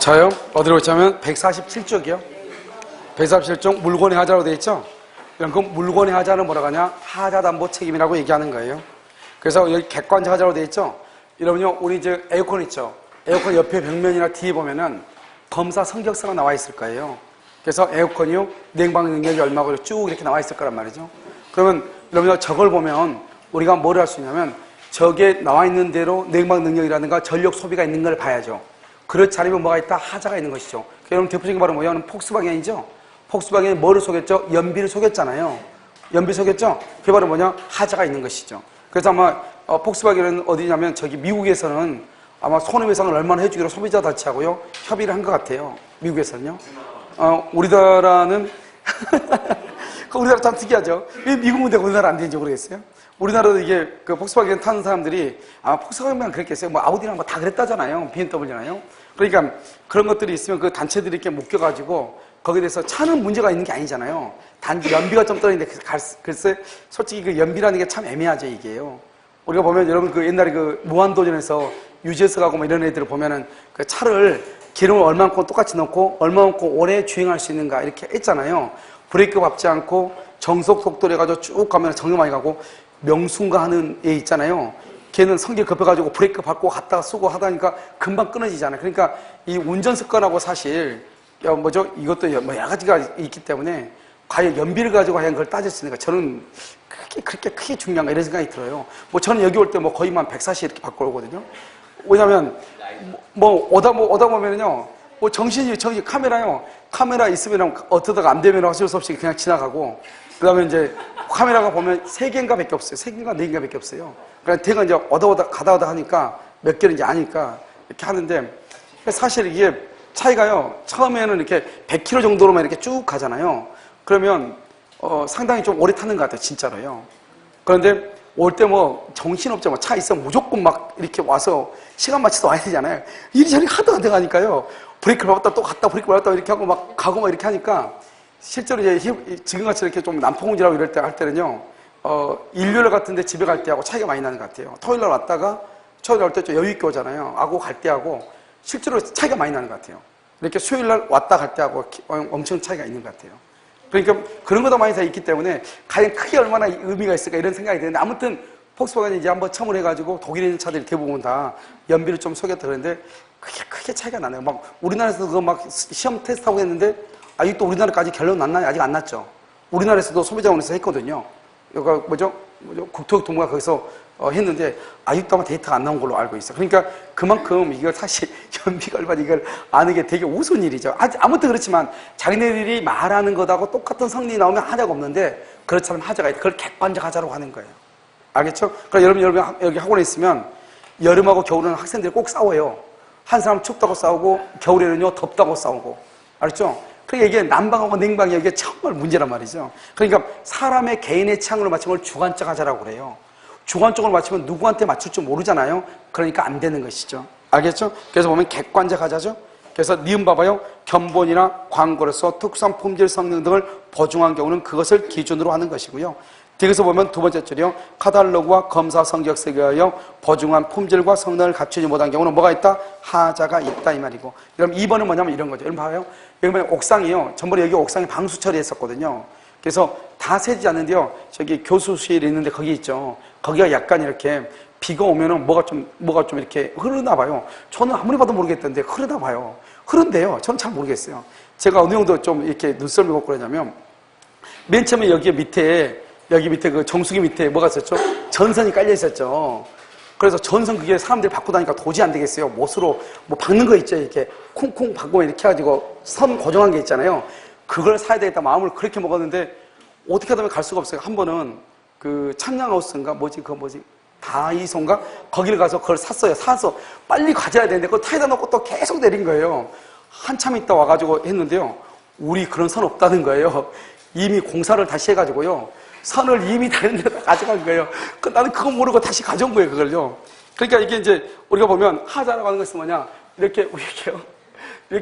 저요? 어디로 있자면 147쪽이요. 147쪽 물권의 하자로 되어 있죠? 그럼 그 물권의 하자는 뭐라고 하냐? 하자담보 책임이라고 얘기하는 거예요. 그래서 여기 객관적 하자로 되어 있죠? 여러분요, 우리 이제 에어컨 있죠? 에어컨 옆에 벽면이나 뒤에 보면은 검사 성적서가 나와 있을 거예요. 그래서 에어컨이요, 냉방 능력이 얼마고 쭉 이렇게 나와 있을 거란 말이죠. 그러면 여러분요, 저걸 보면 우리가 뭘 할 수 있냐면 저게 나와 있는 대로 냉방 능력이라든가 전력 소비가 있는 걸 봐야죠. 그렇지 않으면 뭐가 있다? 하자가 있는 것이죠. 여러분 대표적인 바로 뭐냐면 폭스바겐이죠. 폭스바겐이 뭐를 속였죠? 연비를 속였잖아요. 연비 속였죠? 그게 바로 뭐냐? 하자가 있는 것이죠. 그래서 아마 폭스바겐은 어디냐면 저기 미국에서는 아마 손해배상을 얼마나 해주기로 소비자 단체하고요 협의를 한 것 같아요. 미국에서는요. 우리나라는 우리나라 참 특이하죠. 왜 미국은 되고 우리나라 안 되는지 모르겠어요. 우리나라도 이게 그 폭스바겐 타는 사람들이 아마 폭스바겐만 그랬겠어요. 뭐 아우디랑 뭐 다 그랬다잖아요. BMW잖아요. 그러니까 그런 것들이 있으면 그 단체들이 이렇게 묶여가지고 거기에 대해서 차는 문제가 있는 게 아니잖아요. 단지 연비가 좀 떨어지는데 글쎄 솔직히 그 연비라는 게 참 애매하죠 이게요. 우리가 보면 여러분 그 옛날에 그 무한도전에서 유재석하고 뭐 이런 애들을 보면은 그 차를 기름을 얼마만큼 똑같이 넣고 얼마만큼 오래 주행할 수 있는가 이렇게 했잖아요. 브레이크 밟지 않고 정속 속도로 해가지고 쭉 가면 정말 많이 가고 명순가 하는 애 있잖아요. 걔는 성질 급해가지고 브레이크 밟고 갔다가 쓰고 하다니까 금방 끊어지잖아요. 그러니까 이 운전 습관하고 사실 이것도 뭐 여러 가지가 있기 때문에 과연 연비를 가지고 과연 그걸 따졌으니까 저는 그렇게 크게 중요한가 이런 생각이 들어요. 뭐 저는 여기 올 때 뭐 거의 만 140 이렇게 바꿔 오거든요. 왜냐면 오다 보면은요 뭐 정신이 카메라 있으면 어쩌다가 안 되면 어쩔 수 없이 그냥 지나가고 그 다음에 이제 카메라가 보면 3개인가 밖에 없어요. 3개인가 4개인가 밖에 없어요. 그러니까 제가 이제 가다 하니까 몇 개인지 아니까 이렇게 하는데 사실 이게 차이가요. 처음에는 이렇게 100km 정도로만 이렇게 쭉 가잖아요. 그러면 상당히 좀 오래 타는 것 같아요. 진짜로요. 그런데 올 때 뭐 정신없죠. 뭐 차 있으면 무조건 막 이렇게 와서 시간 맞춰서 와야 되잖아요. 이리저리 하다가 들어가니까요. 브레이크를 밟았다 또 갔다 브레이크를 밟았다 이렇게 하고 막 가고 막 이렇게 하니까 실제로 이제 지금같이 이렇게 좀 난폭운전하고 이럴 때 할 때는요. 일요일 같은데 집에 갈 때하고 차이가 많이 나는 것 같아요. 토요일 날 왔다가 토요일 올 때 좀 여유 있게 오잖아요. 하고 갈 때하고 실제로 차이가 많이 나는 것 같아요. 이렇게 수요일 날 왔다 갈 때하고 엄청 차이가 있는 것 같아요. 그러니까 그런 것도 많이 다 있기 때문에 과연 크게 얼마나 의미가 있을까 이런 생각이 드는데 아무튼 폭스바겐이 이제 한번 처음을 해가지고 독일에 있는 차들이 대부분 다 연비를 좀 속였다 그러는데 크게 차이가 나네요. 막 우리나라에서 그거 막 시험 테스트하고 했는데 아직도 우리나라까지 결론 났나요? 아직 안 났죠. 우리나라에서도 소비자원에서 했거든요. 여기가 뭐죠? 국토교통부가 거기서 했는데 아직도 아마 데이터가 안 나온 걸로 알고 있어요. 그러니까 그만큼 이걸 사실 연비가 얼마나 이걸 아는 게 되게 우스운 일이죠. 아무튼 그렇지만 자기네들이 말하는 것하고 똑같은 성능이 나오면 하자가 없는데 그렇지 않으면 하자가 있다. 그걸 객관적 하자라고 하는 거예요. 알겠죠? 그럼 여러분 여기 학원에 있으면 여름하고 겨울에는 학생들이 꼭 싸워요. 한 사람 춥다고 싸우고 겨울에는요 덥다고 싸우고. 알았죠? 그러니까 이게 난방하고 냉방이 이게 정말 문제란 말이죠. 그러니까 사람의 개인의 취향으로 맞춘 걸 주관적 하자라고 그래요. 주관적으로 맞추면 누구한테 맞출 줄 모르잖아요. 그러니까 안 되는 것이죠. 알겠죠? 그래서 보면 객관적 하자죠. 그래서 니은 봐봐요. 견본이나 광고로서 특수한 품질 성능 등을 보증한 경우는 그것을 기준으로 하는 것이고요. 뒤에서 보면 두 번째 줄이요. 카탈로그와 검사 성적서에 의하여 보증한 품질과 성능을 갖추지 못한 경우는 뭐가 있다? 하자가 있다 이 말이고. 여러분 2번은 뭐냐면 이런 거죠. 여러분 봐요. 여기 보면 옥상이요. 전번에 여기 옥상에 방수 처리했었거든요. 그래서 다 새지 않는데요. 저기 교수실이 있는데 거기 있죠. 거기가 약간 이렇게 비가 오면은 뭐가 좀 이렇게 흐르나 봐요. 저는 아무리 봐도 모르겠던데 흐르나 봐요. 흐른데요. 저는 잘 모르겠어요. 제가 어느 정도 좀 이렇게 눈썰미 먹고 그러냐면 맨 처음에 여기 밑에 그 정수기 밑에 뭐가 있었죠? 전선이 깔려 있었죠. 그래서 전선 그게 사람들이 받고 다니까 도저히 안 되겠어요. 못으로 뭐 박는 거 있죠. 이렇게 쿵쿵 박고 이렇게 해가지고 선 고정한 게 있잖아요. 그걸 사야 되겠다 마음을 그렇게 먹었는데 어떻게 하다 보면 갈 수가 없어요. 한 번은 그 창량하우스인가 다이소인가 거기를 가서 그걸 샀어요. 사서 빨리 가져야 되는데 그걸 타에다 놓고 또 계속 내린 거예요. 한참 있다 와가지고 했는데요. 우리 그런 선 없다는 거예요. 이미 공사를 다시 해가지고요. 선을 이미 다른 데다 가져간 거예요. 나는 그거 모르고 다시 가져온 거예요, 그걸요. 그러니까 이게 이제 우리가 보면 하자라고 하는 것은 뭐냐. 이렇게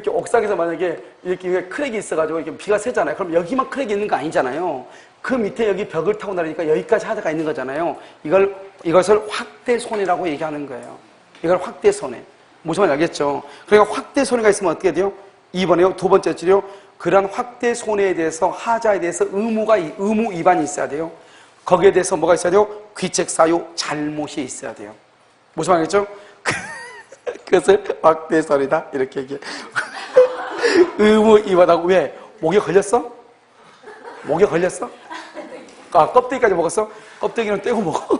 옥상에서 만약에 이렇게 크랙이 있어가지고 이렇게 비가 새잖아요. 그럼 여기만 크랙이 있는 거 아니잖아요. 그 밑에 여기 벽을 타고 나르니까 여기까지 하자가 있는 거잖아요. 이것을 확대손해라고 얘기하는 거예요. 이걸 확대손해. 무슨 말인지 알겠죠? 그러니까 확대손해가 있으면 어떻게 돼요? 2번에요. 두 번째 줄이요. 그러한 확대손해에 대해서 하자에 대해서 의무 위반이 있어야 돼요. 거기에 대해서 뭐가 있어야 돼요? 귀책사유 잘못이 있어야 돼요. 무슨 말이겠죠? 그것을 확대손해다 이렇게 얘기해. 의무 위반하고 왜? 목에 걸렸어? 목에 걸렸어? 아, 껍데기까지 먹었어? 껍데기는 떼고 먹어.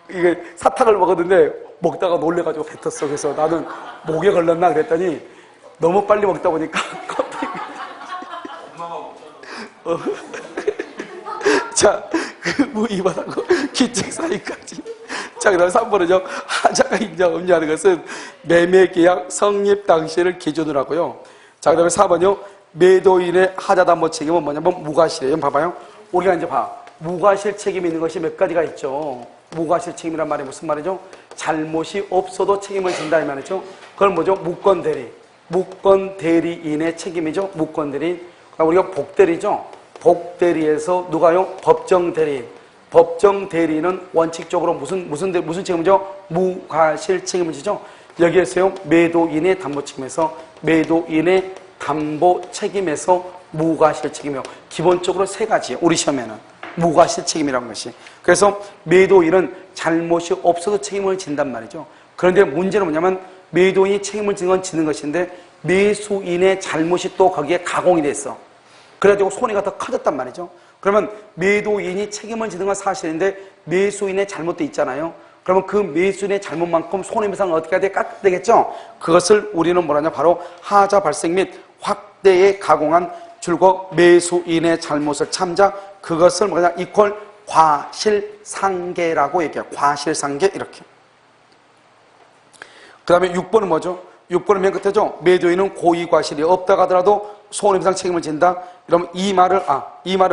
이게 사탕을 먹었는데 먹다가 놀래가지고 뱉었어. 그래서 나는 목에 걸렸나 그랬더니 너무 빨리 먹다 보니까 껍데기. 자, 의무 위반하고 귀책사유까지. 자, 그 다음 3번은요. 하자가 인정 없냐 하는 것은 매매계약 성립 당시를 기준으로 하고요. 자, 그 다음에 4번이요. 매도인의 하자담보 책임은 뭐냐면 무과실이에요. 봐봐요. 우리가 이제 무과실 책임이 있는 것이 몇 가지가 있죠. 무과실 책임이란 말이 무슨 말이죠? 잘못이 없어도 책임을 진다 이 말이죠. 그건 뭐죠? 무권대리. 무권대리인의 책임이죠. 무권대리인. 우리가 복대리죠. 복대리에서 누가요? 법정대리인. 법정대리인은 원칙적으로 무슨 책임이죠? 무과실 책임을 지죠. 여기에서요. 매도인의 담보 책임에서 매도인의 담보 책임에서 무과실 책임이요. 기본적으로 세 가지예요. 우리 시험에는. 무과실 책임이라는 것이. 그래서 매도인은 잘못이 없어도 책임을 진단 말이죠. 그런데 문제는 뭐냐면 매도인이 책임을 지는 것인데 매수인의 잘못이 또 거기에 가공이 됐어. 그래가지고 손해가 더 커졌단 말이죠. 그러면 매도인이 책임을 지는 건 사실인데 매수인의 잘못도 있잖아요. 그러면 그 매수인의 잘못만큼 손해배상을 어떻게 해야 돼? 깎아야 되겠죠? 그것을 우리는 뭐라냐? 바로 하자 발생 및 확대에 가공한 줄곧 매수인의 잘못을 참자, 그것을 뭐냐? 이퀄 과실상계라고 얘기해요. 과실상계 이렇게. 그 다음에 6번은 뭐죠? 6번은 맨 끝에죠? 매도인은 고의과실이 없다고 하더라도 손해배상 책임을 진다. 이러면 이 말을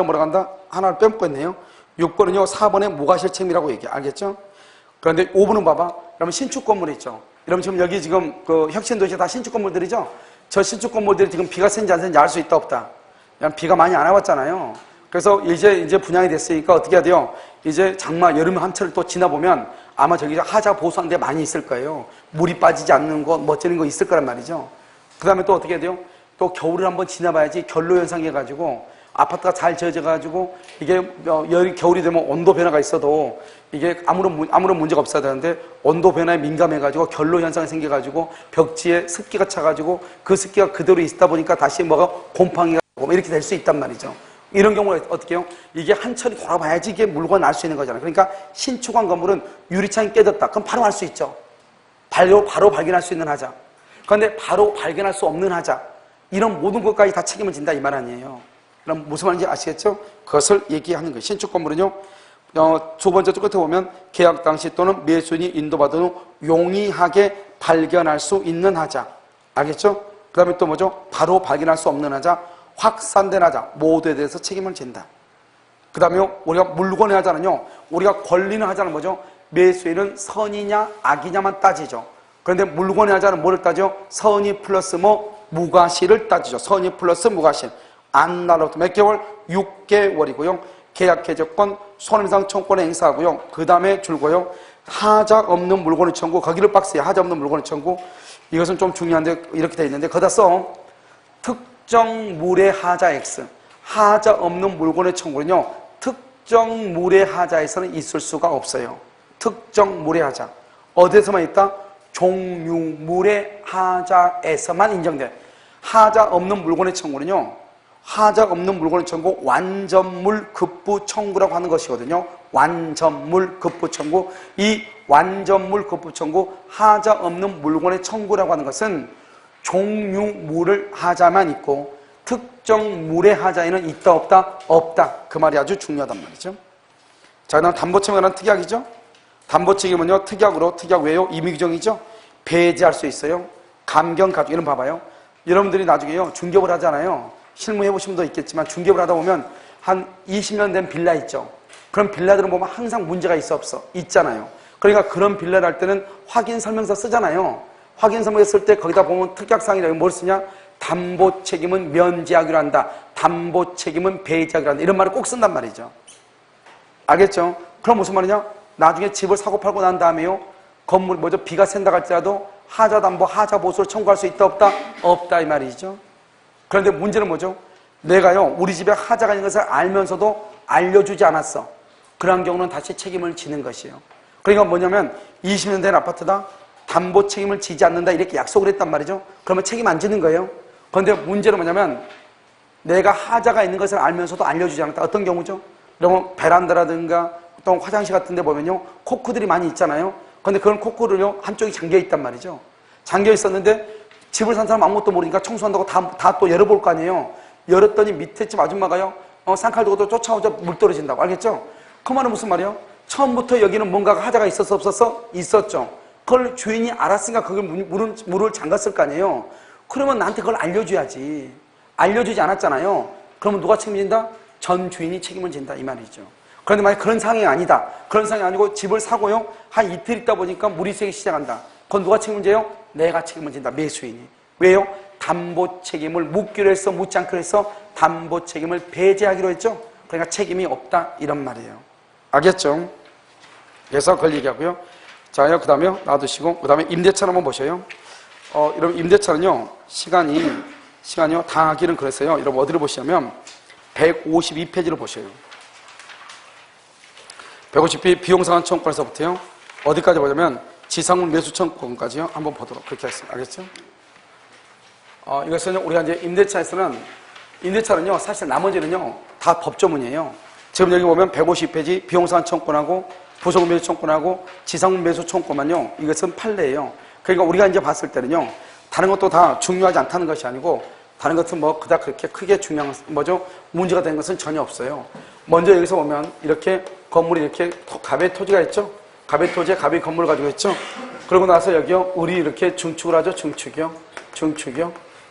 뭐라고 한다? 하나를 빼먹고 있네요. 6번은요 4번에 무과실 책임이라고 얘기해. 알겠죠? 그런데 5번은 봐봐. 그러면 신축 건물 있죠? 여러분 지금 여기 지금 그 혁신도시에 다 신축 건물들이죠? 저 신축 건물들이 지금 비가 새는지 안 새는지 알 수 있다 없다? 그냥 비가 많이 안 와봤잖아요. 그래서 이제 분양이 됐으니까 어떻게 해야 돼요? 이제 장마 여름 한철을 또 지나보면 아마 저기 하자 보수한 데 많이 있을 거예요. 물이 빠지지 않는 거, 멋지는 거 있을 거란 말이죠. 그 다음에 또 어떻게 해야 돼요? 또 겨울을 한번 지나봐야지 결로 현상해가지고 아파트가 잘 지어져가지고 이게 겨울이 되면 온도 변화가 있어도 이게 아무런 문제가 없어야 되는데 온도 변화에 민감해가지고 결로 현상이 생겨가지고 벽지에 습기가 차가지고 그 습기가 그대로 있다 보니까 다시 뭐가 곰팡이가 오고 이렇게 될 수 있단 말이죠. 이런 경우는 어떻게 해요? 이게 한철이 돌아봐야지 이게 물건 알 수 있는 거잖아요. 그러니까 신축한 건물은 유리창이 깨졌다. 그럼 바로 알 수 있죠. 바로 발견할 수 있는 하자. 그런데 바로 발견할 수 없는 하자. 이런 모든 것까지 다 책임을 진다 이 말 아니에요. 그럼 무슨 말인지 아시겠죠? 그것을 얘기하는 거예요. 신축 건물은요. 두 번째 끝에 보면 계약 당시 또는 매수인이 인도받은 후 용이하게 발견할 수 있는 하자. 알겠죠? 그 다음에 또 뭐죠? 바로 발견할 수 없는 하자. 확산된 하자. 모두에 대해서 책임을 진다. 그 다음에 우리가 물권의 하자는요. 우리가 권리는 하자는 뭐죠? 매수인은 선이냐 악이냐만 따지죠. 그런데 물권의 하자는 뭐를 따져? 선의 플러스 무과실을 따지죠. 선의 플러스 무과실. 안 날로부터 몇 개월? 6개월이고요. 계약 해적권, 손해배상 청구권을 행사하고요. 그 다음에 줄고요. 하자 없는 물건의 청구, 거기를 박스에 하자 없는 물건의 청구. 이것은 좀 중요한데 이렇게 돼 있는데 거기다 써. 특정 물의 하자 X. 하자 없는 물건의 청구는요. 특정 물의 하자에서는 있을 수가 없어요. 특정 물의 하자. 어디에서만 있다? 종류물의 하자에서만 인정돼. 하자 없는 물건의 청구는요. 하자 없는 물건의 청구 완전물 급부 청구라고 하는 것이거든요. 완전물 급부 청구. 이 완전물 급부 청구 하자 없는 물건의 청구라고 하는 것은 종류물을 하자만 있고 특정 물의 하자에는 있다 없다? 없다. 그 말이 아주 중요하단 말이죠. 자, 그다음 담보책임은 특약이죠. 담보책임은요 특약으로 특약 외에요 임의규정이죠. 배제할 수 있어요. 감경 가족 이런 봐봐요. 여러분들이 나중에요 중개업을 하잖아요. 실무해 보신 분도 있겠지만 중개업을 하다 보면 한 20년 된 빌라 있죠. 그런 빌라들은 보면 항상 문제가 있어 없어? 있잖아요. 그러니까 그런 빌라를 할 때는 확인 설명서 쓰잖아요. 확인 설명서 쓸 때 거기다 보면 특약사항이라고 뭘 쓰냐? 담보 책임은 면제하기로 한다. 담보 책임은 배제하기로 한다. 이런 말을 꼭 쓴단 말이죠. 알겠죠? 그럼 무슨 말이냐? 나중에 집을 사고 팔고 난 다음에요. 건물 비가 샌다 할지라도 하자 담보, 하자 보수를 청구할 수 있다 없다? 없다 이 말이죠. 그런데 문제는 뭐죠? 내가요 우리 집에 하자가 있는 것을 알면서도 알려주지 않았어. 그런 경우는 다시 책임을 지는 것이에요. 그러니까 뭐냐면 20년 된 아파트다. 담보 책임을 지지 않는다 이렇게 약속을 했단 말이죠. 그러면 책임 안 지는 거예요. 그런데 문제는 뭐냐면 내가 하자가 있는 것을 알면서도 알려주지 않았다. 어떤 경우죠? 그러면 베란다라든가 또 화장실 같은 데 보면요 코크들이 많이 있잖아요. 그런데 그런 코크를요 한쪽이 잠겨 있단 말이죠. 잠겨 있었는데 집을 산 사람 아무것도 모르니까 청소한다고 다 또 열어볼 거 아니에요. 열었더니 밑에 집 아줌마가요 쌍칼 두고 또 쫓아오자 물 떨어진다고. 알겠죠? 그 말은 무슨 말이에요? 처음부터 여기는 뭔가가 하자가 있었어 없었어? 있었죠. 그걸 주인이 알았으니까 거기 물을 잠갔을 거 아니에요. 그러면 나한테 그걸 알려줘야지. 알려주지 않았잖아요. 그러면 누가 책임진다? 전 주인이 책임을 진다 이 말이죠. 그런데 만약 그런 상황이 아니다. 그런 상황이 아니고 집을 사고요 한 이틀 있다 보니까 물이 새기 시작한다. 그건 누가 책임을 져요? 내가 책임을 진다. 매수인이. 왜요? 담보 책임을 묻기로 했어 묻지 않기로 했어? 담보 책임을 배제하기로 했죠. 그러니까 책임이 없다 이런 말이에요. 알겠죠? 그래서 그걸 얘기하고요. 자, 그 다음에 놔두시고 그 다음에 임대차를 한번 보셔요. 여러분 임대차는요 시간이요 당하기는 그랬어요. 여러분 어디를 보시냐면 152페이지를 보셔요. 152페이지 비용상환 청구권에서부터요 어디까지 보냐면 지상물 매수 청구권까지요 한번 보도록 그렇게 하겠습니다. 알겠죠? 이것은 우리가 이제 임대차는요 사실 나머지는요 다 법조문이에요. 지금 여기 보면 150페이지 비용상환 청구권하고 부속 매수 청구권하고 지상물 매수 청구권만요 이것은 판례예요. 그러니까 우리가 이제 봤을 때는요 다른 것도 다 중요하지 않다는 것이 아니고 다른 것은 뭐 그닥 그렇게 크게 중요한 문제가 되는 것은 전혀 없어요. 먼저 여기서 보면 이렇게 건물이 이렇게 갑의 토지가 있죠. 갑의 토지에 갑의 건물을 가지고 있죠. 그러고 나서 여기요 우리 이렇게 중축을 하죠.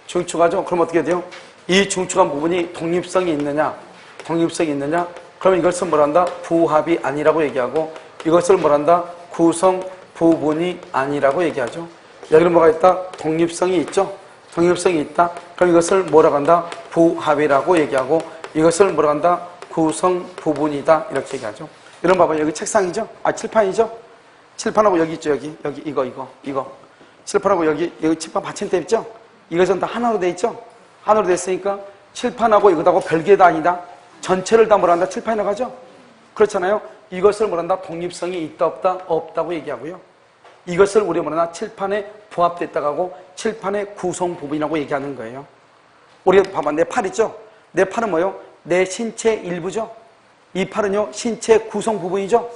중축하죠. 그럼 어떻게 돼요? 이 중축한 부분이 독립성이 있느냐? 그러면 이것을 뭐란다? 부합이 아니라고 얘기하고 이것을 뭐란다? 구성 부분이 아니라고 얘기하죠. 여기는 뭐가 있다? 독립성이 있죠. 독립성이 있다. 그럼 이것을 뭐라고 한다? 부합이라고 얘기하고 이것을 뭐라고 한다? 구성 부분이다. 이렇게 얘기하죠. 이런 봐봐요. 여기 책상이죠? 칠판이죠? 칠판하고 여기 있죠. 여기 이거. 칠판하고 여기 칠판 받침대 있죠? 이것은 다 하나로 돼 있죠? 하나로 돼 있으니까 칠판하고 이것하고 별개다 아니다. 전체를 다 뭐라 한다? 칠판이라고 하죠? 그렇잖아요? 이것을 뭐라 한다? 독립성이 있다 없다? 없다고 얘기하고요. 이것을 우리가 뭐라 하나? 칠판에 부합됐다고 하고 칠판의 구성 부분이라고 얘기하는 거예요. 우리가 봐봐. 내 팔 있죠? 내 팔은 뭐예요? 내 신체 일부죠? 이 팔은요, 신체 구성 부분이죠?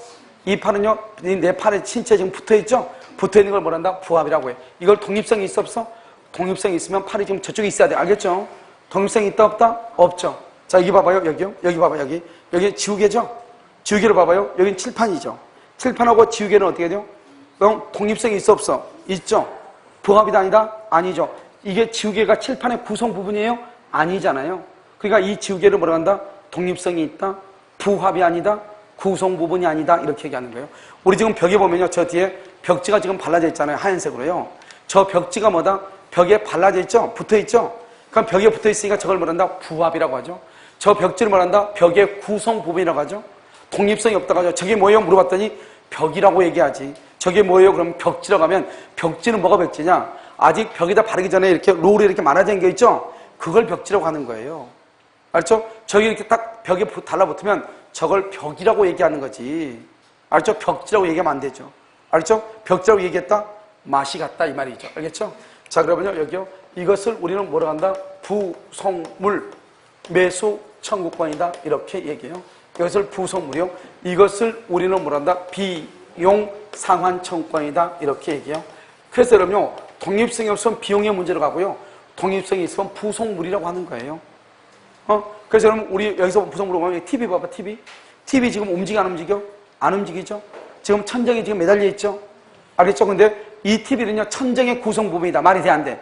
이 팔은요, 내 팔에 신체 지금 붙어 있죠? 붙어 있는 걸 뭐라 한다? 부합이라고 해. 이걸 독립성이 있어 없어? 독립성이 있으면 팔이 지금 저쪽에 있어야 돼. 알겠죠? 독립성이 있다 없다? 없죠. 자, 여기 봐봐요. 여기요. 여기 봐봐. 여기 지우개죠? 지우개를 봐봐요. 여긴 칠판이죠. 칠판하고 지우개는 어떻게 돼요? 그럼 독립성이 있어 없어? 있죠. 부합이다 아니다? 아니죠. 이게 지우개가 칠판의 구성 부분이에요? 아니잖아요. 그러니까 이 지우개를 뭐라 한다? 독립성이 있다? 부합이 아니다? 구성 부분이 아니다? 이렇게 얘기하는 거예요. 우리 지금 벽에 보면요. 저 뒤에 벽지가 지금 발라져 있잖아요. 하얀색으로요. 저 벽지가 뭐다? 벽에 발라져 있죠? 붙어 있죠? 그럼 벽에 붙어 있으니까 저걸 뭐라 한다? 부합이라고 하죠. 저 벽지를 뭐라 한다? 벽의 구성 부분이라고 하죠. 독립성이 없다고 하죠. 저게 뭐예요? 물어봤더니 벽이라고 얘기하지. 저게 뭐예요? 그럼 벽지라고 하면 벽지는 뭐가 벽지냐? 아직 벽에다 바르기 전에 이렇게 롤이 이렇게 많아진 게 있죠? 그걸 벽지라고 하는 거예요. 알죠? 저기 이렇게 딱 벽에 달라붙으면 저걸 벽이라고 얘기하는 거지. 알죠? 벽지라고 얘기하면 안 되죠. 알죠? 벽지라고 얘기했다? 맛이 같다 이 말이죠. 알겠죠? 자, 그러면요, 여기요. 이것을 우리는 뭐라고 한다? 부속물 매수 청구권이다. 이렇게 얘기해요. 이것을 부속물이요. 이것을 우리는 뭐라 한다? 비용 상환 청구권이다. 이렇게 얘기해요. 그래서 여러분요, 독립성이 없으면 비용의 문제로 가고요. 독립성이 있으면 부속물이라고 하는 거예요. 그래서 여러분, 우리 여기서 부속물로 보면 TV 봐봐, TV. TV 지금 움직여, 안 움직여? 안 움직이죠? 지금 천정에 지금 매달려 있죠? 알겠죠? 근데 이 TV는요, 천정의 구성 부분이다. 말이 돼, 안 돼?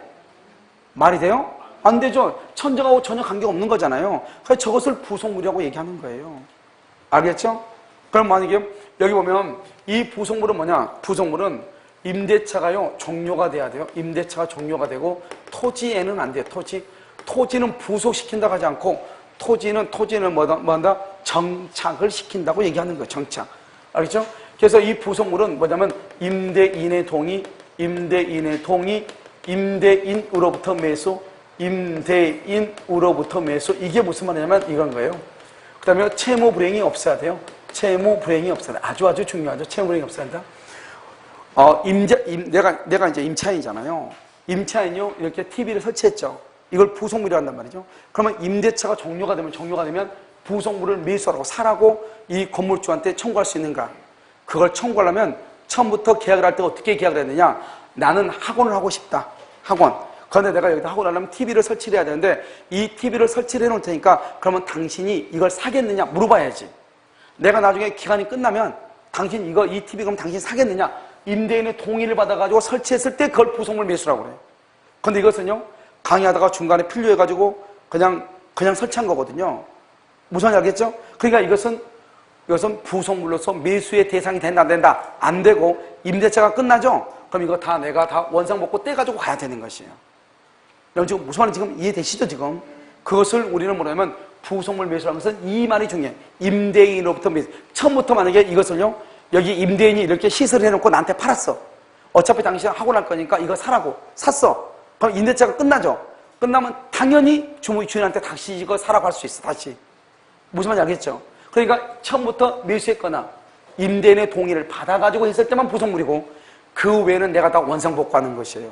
말이 돼요? 안 되죠? 천정하고 전혀 관계가 없는 거잖아요. 그래서 저것을 부속물이라고 얘기하는 거예요. 알겠죠? 그럼 만약에 여기 보면 이 부속물은 뭐냐? 부속물은 임대차가요, 종료가 돼야 돼요. 임대차가 종료가 되고 토지에는 안 돼요. 토지는 부속시킨다고 하지 않고 토지는 뭐한다? 정착을 시킨다고 얘기하는 거예요. 정착. 알겠죠? 그래서 이 부속물은 뭐냐면 임대인의 동의, 임대인으로부터 매수, 임대인으로부터 매수. 이게 무슨 말이냐면 이건 거예요. 그 다음에 채무 불이행이 없어야 돼요. 채무 불이행이 없어야 돼. 아주 중요하죠. 채무 불이행이 없어야 된다. 내가 이제 임차인이잖아요. 임차인이요. 이렇게 TV를 설치했죠. 이걸 부속물이라고 한단 말이죠. 그러면 임대차가 종료가 되면 부속물을 매수하라고 사라고 이 건물주한테 청구할 수 있는가? 그걸 청구하려면 처음부터 계약을 할 때 어떻게 계약을 해야 되냐? 나는 학원을 하고 싶다. 학원. 그런데 내가 여기다 학원을 하려면 TV를 설치를 해야 되는데 이 TV를 설치를 해놓을 테니까 그러면 당신이 이걸 사겠느냐? 물어봐야지. 내가 나중에 기간이 끝나면 당신 이 TV 그럼 당신이 사겠느냐? 임대인의 동의를 받아가지고 설치했을 때 그걸 부속물 매수라고 그래요. 그런데 이것은요, 강의하다가 중간에 필요해가지고 그냥 설치한 거거든요. 무슨 말인지 알겠죠? 그러니까 이것은 부속물로서 매수의 대상이 된다, 안 된다? 안 되고, 임대차가 끝나죠? 그럼 이거 내가 다 원상 복구 떼가지고 가야 되는 것이에요. 여러분 지금 무슨 말인지 지금 이해되시죠, 지금? 그것을 우리는 뭐냐면 부속물 매수라는 것은 이 말이 중요해요. 임대인으로부터 매수. 처음부터 만약에 이것을요, 여기 임대인이 이렇게 시설을 해놓고 나한테 팔았어. 어차피 당신 하고 날 거니까 이거 사라고. 샀어. 그럼 임대차가 끝나죠? 끝나면 당연히 주인한테 다시 이거 사라고 할 수 있어, 다시. 무슨 말인지 알겠죠? 그러니까 처음부터 매수했거나 임대인의 동의를 받아가지고 했을 때만 부속물이고 그 외에는 내가 다 원상복구하는 것이에요.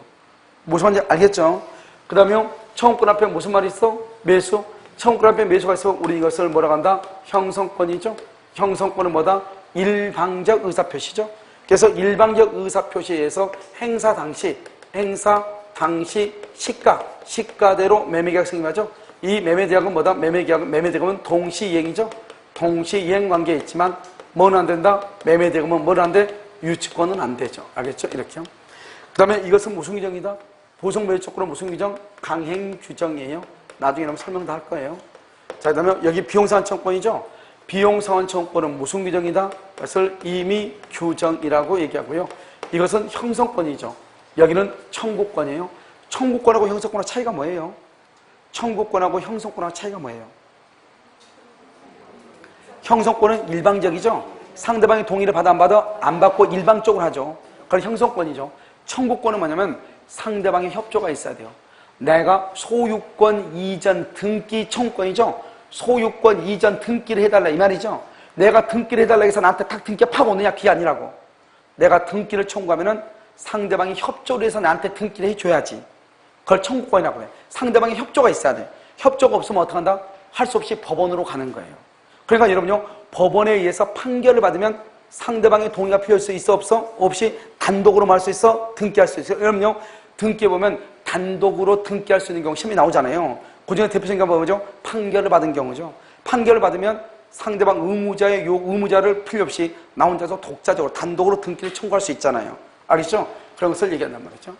무슨 말인지 알겠죠? 그 다음에 청구권 앞에 무슨 말이 있어? 매수. 청구권 앞에 매수가 있으면 우리 이것을 뭐라고 한다? 형성권이죠. 형성권은 뭐다? 일방적 의사표시죠. 그래서 일방적 의사표시에 의해서 행사 당시 시가대로 매매계약 승인하죠. 이 매매계약은 뭐다? 매매대금은 동시이행이죠. 동시이행 관계에 있지만 뭐는 안 된다? 매매대금은 뭐는 안 돼? 유치권은 안 되죠. 알겠죠? 이렇게요. 그 다음에 이것은 무슨 규정이다? 보석매매조건은 무슨 규정? 강행 규정이에요. 나중에 한번 설명 다 할 거예요. 자, 그 다음에 여기 비용상환청권이죠. 비용상환청권은 무슨 규정이다? 그것을 임의 규정이라고 얘기하고요. 이것은 형성권이죠. 여기는 청구권이에요. 청구권하고 형성권의 차이가 뭐예요? 청구권하고 형성권하고 차이가 뭐예요? 형성권은 일방적이죠. 상대방의 동의를 받아 안 받아? 안 받고 일방적으로 하죠. 그건 형성권이죠. 청구권은 뭐냐면 상대방의 협조가 있어야 돼요. 내가 소유권 이전 등기 청구권이죠. 소유권 이전 등기를 해달라 이 말이죠. 내가 등기를 해달라 해서 나한테 탁 등기 파고 오느냐? 그게 아니라고. 내가 등기를 청구하면은 상대방이 협조를 해서 나한테 등기를 해줘야지. 그걸 청구권이라고 해. 상대방의 협조가 있어야 돼. 협조가 없으면 어떻게 한다? 할 수 없이 법원으로 가는 거예요. 그러니까 여러분요, 법원에 의해서 판결을 받으면 상대방의 동의가 필요할 수 있어 없어? 없이 단독으로 할 수 있어? 등기할 수 있어? 여러분요, 등기해보면 단독으로 등기할 수 있는 경우 시험이 나오잖아요. 그중에 대표적인 게 뭐죠? 판결을 받은 경우죠. 판결을 받으면 상대방 의무자의 의무자를 필요 없이 나 혼자서 독자적으로 단독으로 등기를 청구할 수 있잖아요. 알겠죠? 그런 것을 얘기한단 말이죠.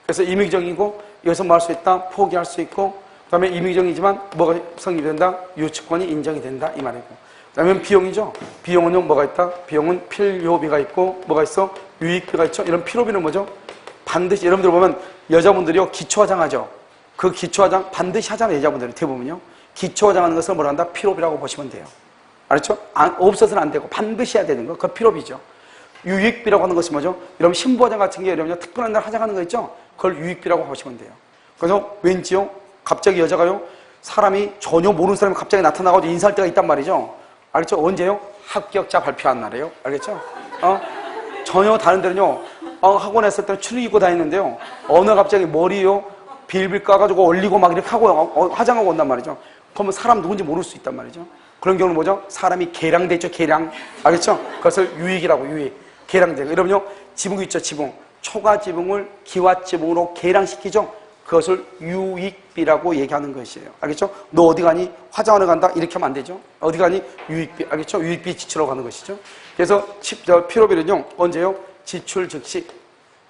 그래서 임의규정이고 이것은 뭐 할 수 있다? 포기할 수 있고 그 다음에 임의규정이지만 뭐가 성립된다? 유치권이 인정이 된다 이 말이고 그 다음에 비용이죠. 비용은요 뭐가 있다? 비용은 필요비가 있고 뭐가 있어? 유익비가 있죠. 이런 필요비는 뭐죠? 반드시 여러분들 보면 여자분들이요 기초화장하죠. 그 기초화장 반드시 하잖아요. 여자분들이 대부분요. 기초화장하는 것을 뭐라 한다? 필요비라고 보시면 돼요. 알았죠? 없어서는 안 되고 반드시 해야 되는 거 그거 필요비죠. 유익비라고 하는 것이 뭐죠? 여러분 신부화장 같은 게 여러분 특별한 날 화장하는 거 있죠? 그걸 유익비라고 보시면 돼요. 그래서 왠지요 갑자기 여자가요 사람이 전혀 모르는 사람이 갑자기 나타나가지고 인사할 때가 있단 말이죠. 알겠죠? 언제요? 합격자 발표한 날이에요. 알겠죠? 전혀 다른 데는요 학원에 있을 때는 추리 입고 다니는데요 어느 갑자기 머리요 빌빌 까가지고 올리고 막 이렇게 하고 화장하고 온단 말이죠. 그러면 사람 누군지 모를 수 있단 말이죠. 그런 경우는 뭐죠? 사람이 계량되죠, 계량. 알겠죠? 그것을 유익이라고, 유익. 계량되고. 여러분요, 지붕 있죠, 지붕. 초과 지붕을 기와 지붕으로 계량시키죠? 그것을 유익비라고 얘기하는 것이에요. 알겠죠? 너 어디 가니? 화장하러 간다? 이렇게 하면 안 되죠? 어디 가니? 유익비. 알겠죠? 유익비 지출하고 가는 것이죠. 그래서 필요비는요, 언제요? 지출 즉시.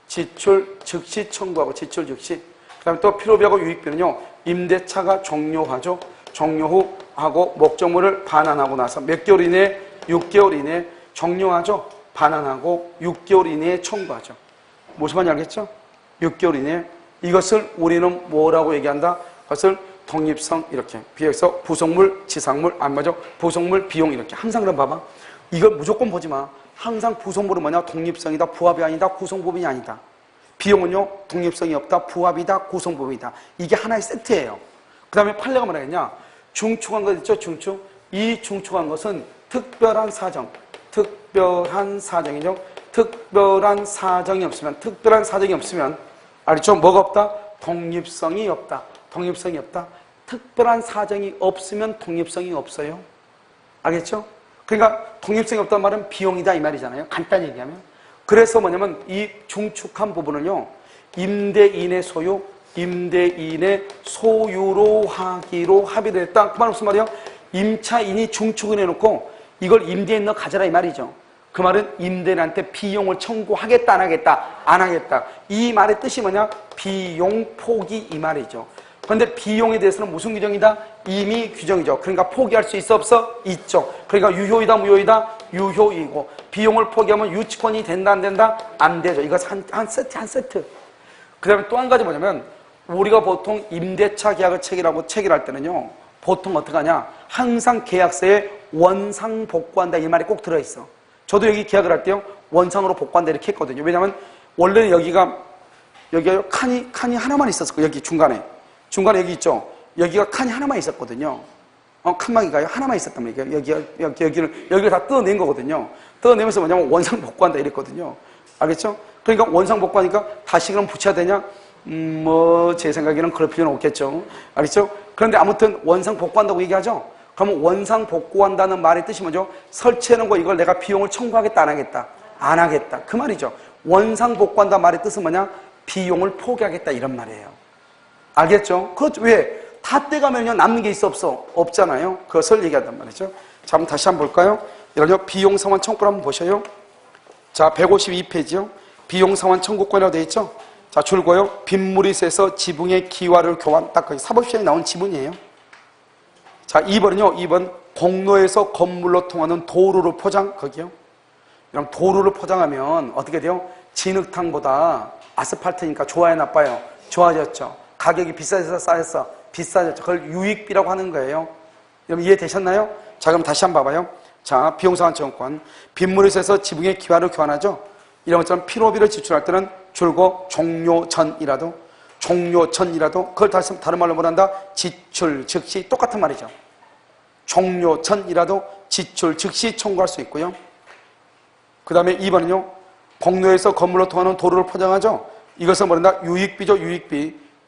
지출 즉시 청구하고 지출 즉시. 그 다음에 또 필요비하고 유익비는요, 임대차가 종료하죠. 종료 후 하고 목적물을 반환하고 나서 몇 개월 이내에 6개월 이내에 종료하죠. 반환하고 6개월 이내에 청구하죠. 무슨 말인지 알겠죠? 6개월 이내에 이것을 우리는 뭐라고 얘기한다? 그것을 독립성 이렇게 비해서 부속물, 지상물, 안 맞아? 부속물, 비용 이렇게 항상 그럼 봐봐. 이걸 무조건 보지 마. 항상 부속물은 뭐냐? 독립성이다, 부합이 아니다, 구성부분이 아니다. 비용은요, 독립성이 없다, 부합이다, 구성부분이다. 이게 하나의 세트예요. 그 다음에 판례가 뭐라 했냐? 중축한 것 있죠, 중축. 이 중축한 것은 특별한 사정, 특별한 사정이죠. 특별한 사정이 없으면, 알죠? 뭐가 없다? 독립성이 없다. 독립성이 없다. 특별한 사정이 없으면 독립성이 없어요. 알겠죠? 그러니까 독립성이 없다는 말은 비용이다 이 말이잖아요. 간단히 얘기하면. 그래서 뭐냐면 이 중축한 부분을요, 임대인의 소유, 임대인의 소유로 하기로 합의를 했다. 그 말은 무슨 말이에요? 임차인이 중축을 해놓고 이걸 임대인 너 가져라 이 말이죠. 그 말은 임대인한테 비용을 청구하겠다 안 하겠다? 안 하겠다. 이 말의 뜻이 뭐냐? 비용 포기 이 말이죠. 그런데 비용에 대해서는 무슨 규정이다? 임의 규정이죠. 그러니까 포기할 수 있어 없어? 있죠. 그러니까 유효이다 무효이다? 유효이고, 비용을 포기하면 유치권이 된다 안 된다? 안 되죠. 이거 한 세트. 그 다음에 또 한 가지 뭐냐면, 우리가 보통 임대차 계약을 체결할 때는요, 보통 어떻게 하냐? 항상 계약서에 원상 복구한다 이 말이 꼭 들어있어. 저도 여기 계약을 할 때요, 원상으로 복구한다 이렇게 했거든요. 왜냐면 원래는 여기가 칸이 하나만 있었을 거예요. 여기 중간에 여기 있죠. 여기가 칸이 하나만 있었거든요. 칸막이가요 하나만 있었단 말이에요. 여기를 다 뜯어낸 거거든요. 뜯어내면서 뭐냐면 원상 복구한다 이랬거든요. 알겠죠? 그러니까 원상 복구하니까 다시 그럼 붙여야 되냐? 제 생각에는 그럴 필요는 없겠죠. 알겠죠? 그런데 아무튼 원상 복구한다고 얘기하죠? 그러면 원상 복구한다는 말의 뜻이 뭐죠? 설치해놓은 거 이걸 내가 비용을 청구하겠다 안 하겠다? 안 하겠다. 그 말이죠. 원상 복구한다 말의 뜻은 뭐냐? 비용을 포기하겠다 이런 말이에요. 알겠죠? 그렇죠. 왜? 다 떼가면요 남는 게 있어 없어? 없잖아요. 그것을 얘기한단 말이죠. 자, 한번 다시 한번 볼까요? 이런요 비용 상환 청구를 한번 보셔요. 자, 152페이지요. 비용 상환 청구권이라고 되어 있죠? 자, 줄거요. 빗물이 새서 지붕의 기와를 교환. 딱 거기 사법시장에 나온 지문이에요. 자, 2번은요. 2번 공로에서 건물로 통하는 도로를 포장. 거기요. 이런 도로를 포장하면 어떻게 돼요? 진흙탕보다 아스팔트니까 좋아요, 나빠요? 좋아졌죠. 가격이 비싸져서 싸졌어. 비싸졌죠. 그걸 유익비라고 하는 거예요. 여러분 이해되셨나요? 자, 그럼 다시 한번 봐봐요. 자, 비용상환청구권. 빗물이 새서 지붕의 기와를 교환하죠. 이런 것처럼 필요비를 지출할 때는 줄고 종료 전이라도 그걸 다른 말로 뭐란다? 지출 즉시 똑같은 말이죠. 종료 전이라도 지출 즉시 청구할 수 있고요. 그 다음에 2번은요. 공로에서 건물로 통하는 도로를 포장하죠. 이것은 뭐란다? 유익비죠.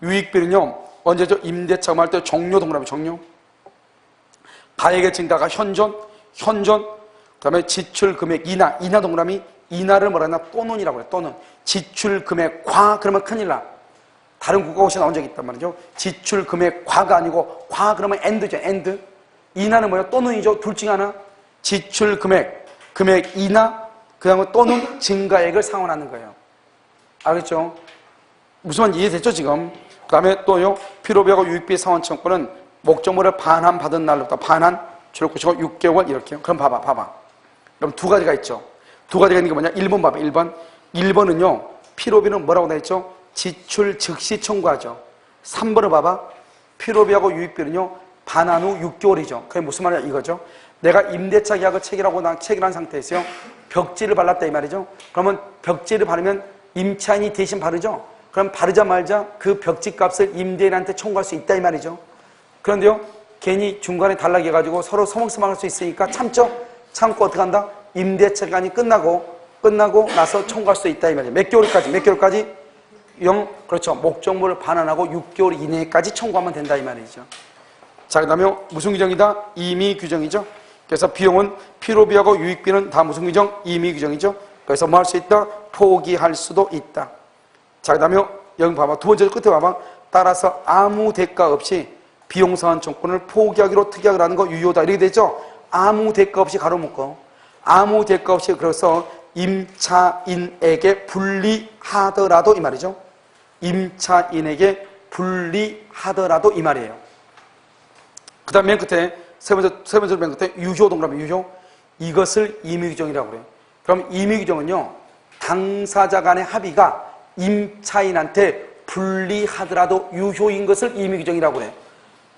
유익비는요. 언제죠? 임대차 할 때 종료 동그라미 종료. 가액의 증가가 현존. 그 다음에 지출 금액 인하 동그라미. 인하를 뭐라나? 또는이라고 해요. 또는. 지출 금액 과 그러면 큰일 나. 다른 국가고시에 나온 적이 있단 말이죠. 지출 금액 과가 아니고 과 그러면 and죠. and. 인하는 뭐예요? 또는이죠. 둘 중에 하나. 지출 금액 인하 그 다음에 또는 증가액을 상환하는 거예요. 알겠죠? 무슨 말인지 이해됐죠 지금? 그 다음에 또요. 필요비하고 유익비 상환청구는 목적물을 반환 받은 날로부터 반환 줄것이고 6개월 이렇게요. 그럼 봐봐. 그럼 두 가지가 있죠. 두 가지가 있는 게 뭐냐? 1번 봐봐. 1번은요. 필요비는 뭐라고 나 있죠? 지출 즉시 청구하죠. 3번을 봐봐. 필요비하고 유익비는요. 반환 후 6개월이죠. 그게 무슨 말이야 이거죠? 내가 임대차 계약을 체결한 상태에서요. 벽지를 발랐다 이 말이죠. 그러면 벽지를 바르면 임차인이 대신 바르죠. 그럼 바르자마자 그 벽지 값을 임대인한테 청구할 수 있다 이 말이죠. 그런데요. 괜히 중간에 단락이 해가지고 서로 서먹서먹할 수 있으니까 참죠. 참고 어떻게 한다? 임대차 기간이 끝나고 나서 청구할 수 있다 이 말이에요. 몇 개월까지? 그렇죠. 목적물을 반환하고 6개월 이내까지 청구하면 된다 이 말이죠. 자, 그 다음에 무슨 규정이다? 임의 규정이죠. 그래서 비용은 필요비하고 유익비는 다 무슨 규정? 임의 규정이죠. 그래서 뭐 할 수 있다? 포기할 수도 있다. 자, 그 다음에 여기 봐봐. 두 번째 끝에 봐봐. 따라서 아무 대가 없이 비용상환청구권을 포기하기로 특약을 하는 거 유효다. 이렇게 되죠. 아무 대가 없이 가로묶어. 아무 대가 없이 그래서 임차인에게 불리하더라도 이 말이죠. 임차인에게 불리하더라도 이 말이에요. 그 다음 맨 끝에 세 번째로 맨 끝에 유효 동그라미 유효. 이것을 임의규정이라고 그래요. 그럼 임의규정은요. 당사자 간의 합의가 임차인한테 불리하더라도 유효인 것을 임의규정이라고 그래.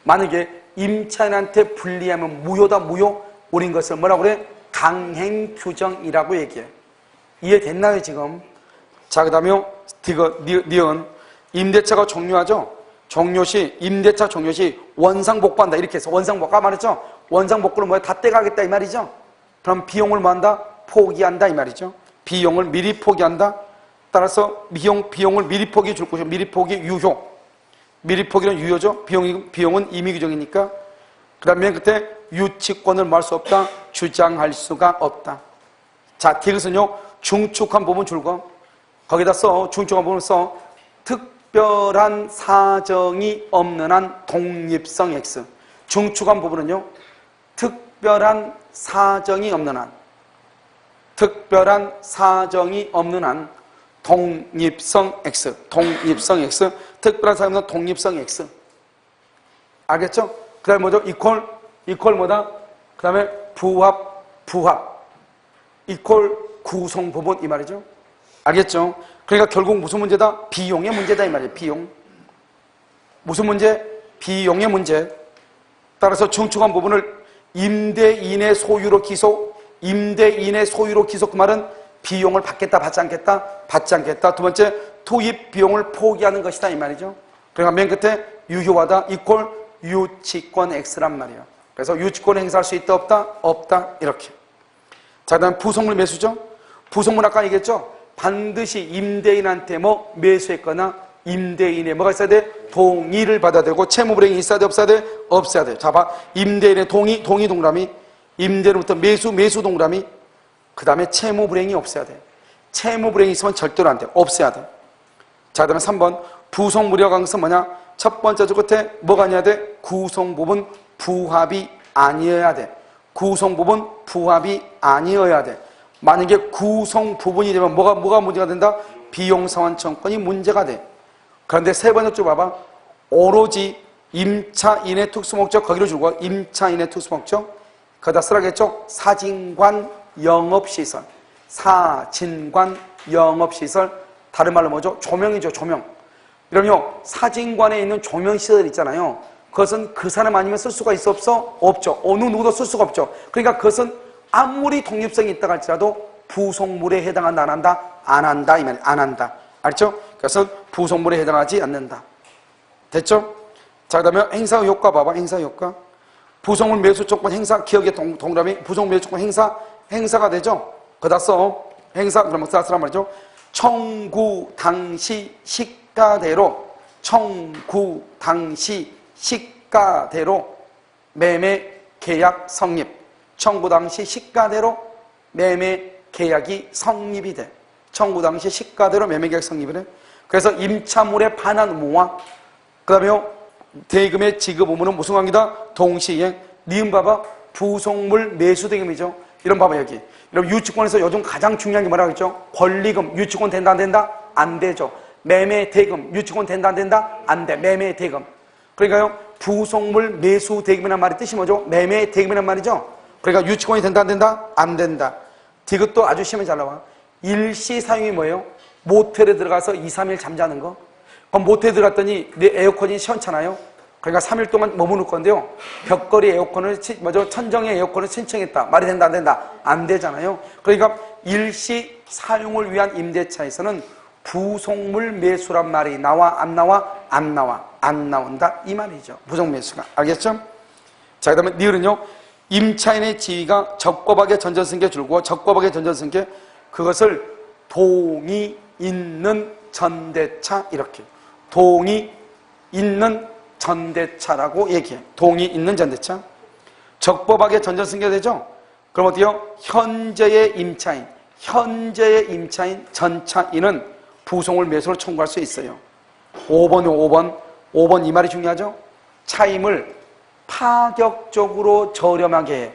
만약에 임차인한테 불리하면 무효다, 무효. 우린 것을 뭐라고 그래? 강행규정이라고 얘기해. 이해됐나요, 지금? 자, 그 다음에 니은 임대차가 종료하죠? 종료시, 임대차 종료시 원상복구한다. 이렇게 해서 원상복구, 말했죠? 원상복구를 뭐야? 다 떼가겠다 이 말이죠? 그럼 비용을 뭐 한다? 포기한다 이 말이죠? 비용을 미리 포기한다. 따라서 비용을 미리 포기해 줄 것이고, 미리 포기 유효. 미리 포기는 유효죠? 비용은 임의규정이니까. 그 다음에 그때 유치권을 뭐 할 수 없다? 주장할 수가 없다. 자, 디귿은요, 중축한 부분 줄거. 거기다 써, 중축한 부분을 써. 특별한 사정이 없는 한 독립성 X. 중축한 부분은요, 특별한 사정이 없는 한, 특별한 사정이 없는 한 독립성 X. 독립성 X. 특별한 사정이 없는 독립성 X. 알겠죠? 그 다음에 뭐죠? 이퀄 뭐다? 그 다음에 부합. 이퀄 구성부분 이 말이죠. 알겠죠? 그러니까 결국 무슨 문제다? 비용의 문제다 이 말이에요. 비용. 무슨 문제? 비용의 문제. 따라서 중축한 부분을 임대인의 소유로 기속. 임대인의 소유로 기속. 그 말은 비용을 받겠다, 받지 않겠다? 받지 않겠다. 두 번째, 투입 비용을 포기하는 것이다 이 말이죠. 그러니까 맨 끝에 유효하다 이퀄 유치권 X란 말이에요. 그래서 유치권을 행사할 수 있다, 없다? 없다. 이렇게. 자, 그 다음 부속물 매수죠. 부속물 아까 얘기했죠. 반드시 임대인한테 뭐 매수했거나 임대인의 뭐가 있어야 돼? 동의를 받아야 되고, 채무불이행이 있어야 돼, 없어야 돼? 없어야 돼. 자, 봐. 임대인의 동의 동그라미. 임대인부터 매수 동그라미. 그 다음에 채무불이행이 없어야 돼. 채무불이행이 있으면 절대로 안 돼. 없어야 돼. 자, 그 다음에 3번. 부속무료가 것은 뭐냐? 첫 번째 줄 끝에 뭐가 아니어야 돼? 구성부분 부합이 아니어야 돼. 구성부분 부합이 아니어야 돼. 만약에 구성부분이 되면 뭐가 문제가 된다? 비용상환청권이 문제가 돼. 그런데 세 번째 줄 봐봐. 오로지 임차인의 특수목적 거기로 주고, 임차인의 특수목적 거기다 쓰라겠죠? 사진관 영업시설. 사진관 영업시설. 다른 말로 뭐죠? 조명이죠, 조명. 그럼요, 사진관에 있는 조명시설 있잖아요. 그것은 그 사람 아니면 쓸 수가 있어, 없어? 없죠. 어느 누구도 쓸 수가 없죠. 그러니까 그것은 아무리 독립성이 있다 할지라도 부속물에 해당한다, 안 한다? 안 한다, 이 말이에요. 안 한다. 알죠? 그래서 부속물에 해당하지 않는다. 됐죠? 자, 그 다음에 행사 효과 봐봐, 행사 효과. 부속물 매수 조건 행사, 기억의 동그라미, 부속물 매수 조건 행사가 되죠? 거기다 써. 행사, 그러면 쓰란 말이죠. 청구 당시 시가대로, 청구 당시 시가대로 매매 계약 성립. 청구 당시 시가대로 매매 계약이 성립이 돼. 청구 당시 시가대로 매매 계약 성립이 돼. 그래서 임차물에 반환 의무와 그 다음에 대금의 지급 의무는 무슨 관계다? 동시이행. 니은 봐봐. 부속물 매수 대금이죠. 이런 봐봐 여기. 이런 유치권에서 요즘 가장 중요한 게 뭐라고 했죠? 권리금 유치권 된다 안 된다? 안 되죠. 매매 대금 유치권 된다 안 된다? 안 돼. 매매 대금. 그러니까요, 부속물 매수 대금이란 말이 뜻이 뭐죠? 매매 대금이란 말이죠. 그러니까 유치권이 된다 안 된다? 안 된다. 이것도 아주 시험에 잘 나와. 일시 사용이 뭐예요? 모텔에 들어가서 2, 3일 잠자는 거. 그럼 모텔에 들어갔더니 내 에어컨이 시원찮아요? 그러니까 3일 동안 머무를 건데요. 벽걸이 에어컨을, 천정의 에어컨을 신청했다. 말이 된다 안 된다? 안 되잖아요. 그러니까 일시 사용을 위한 임대차에서는 부속물 매수란 말이 나와 안 나와? 안 나와. 안 나온다 이 말이죠. 부속 매수가. 알겠죠? 자, 그 다음에 니을은요. 임차인의 지위가 적법하게 전전승계 줄고, 적법하게 전전승계, 그것을 동의 있는 전대차 이렇게. 동의 있는 전대차라고 얘기해. 동의 있는 전대차. 적법하게 전전승계되죠? 그럼 어때요? 현재의 임차인 전차인은 부속물 매수를 청구할 수 있어요. 5번 이 말이 중요하죠? 차임을 파격적으로 저렴하게 해.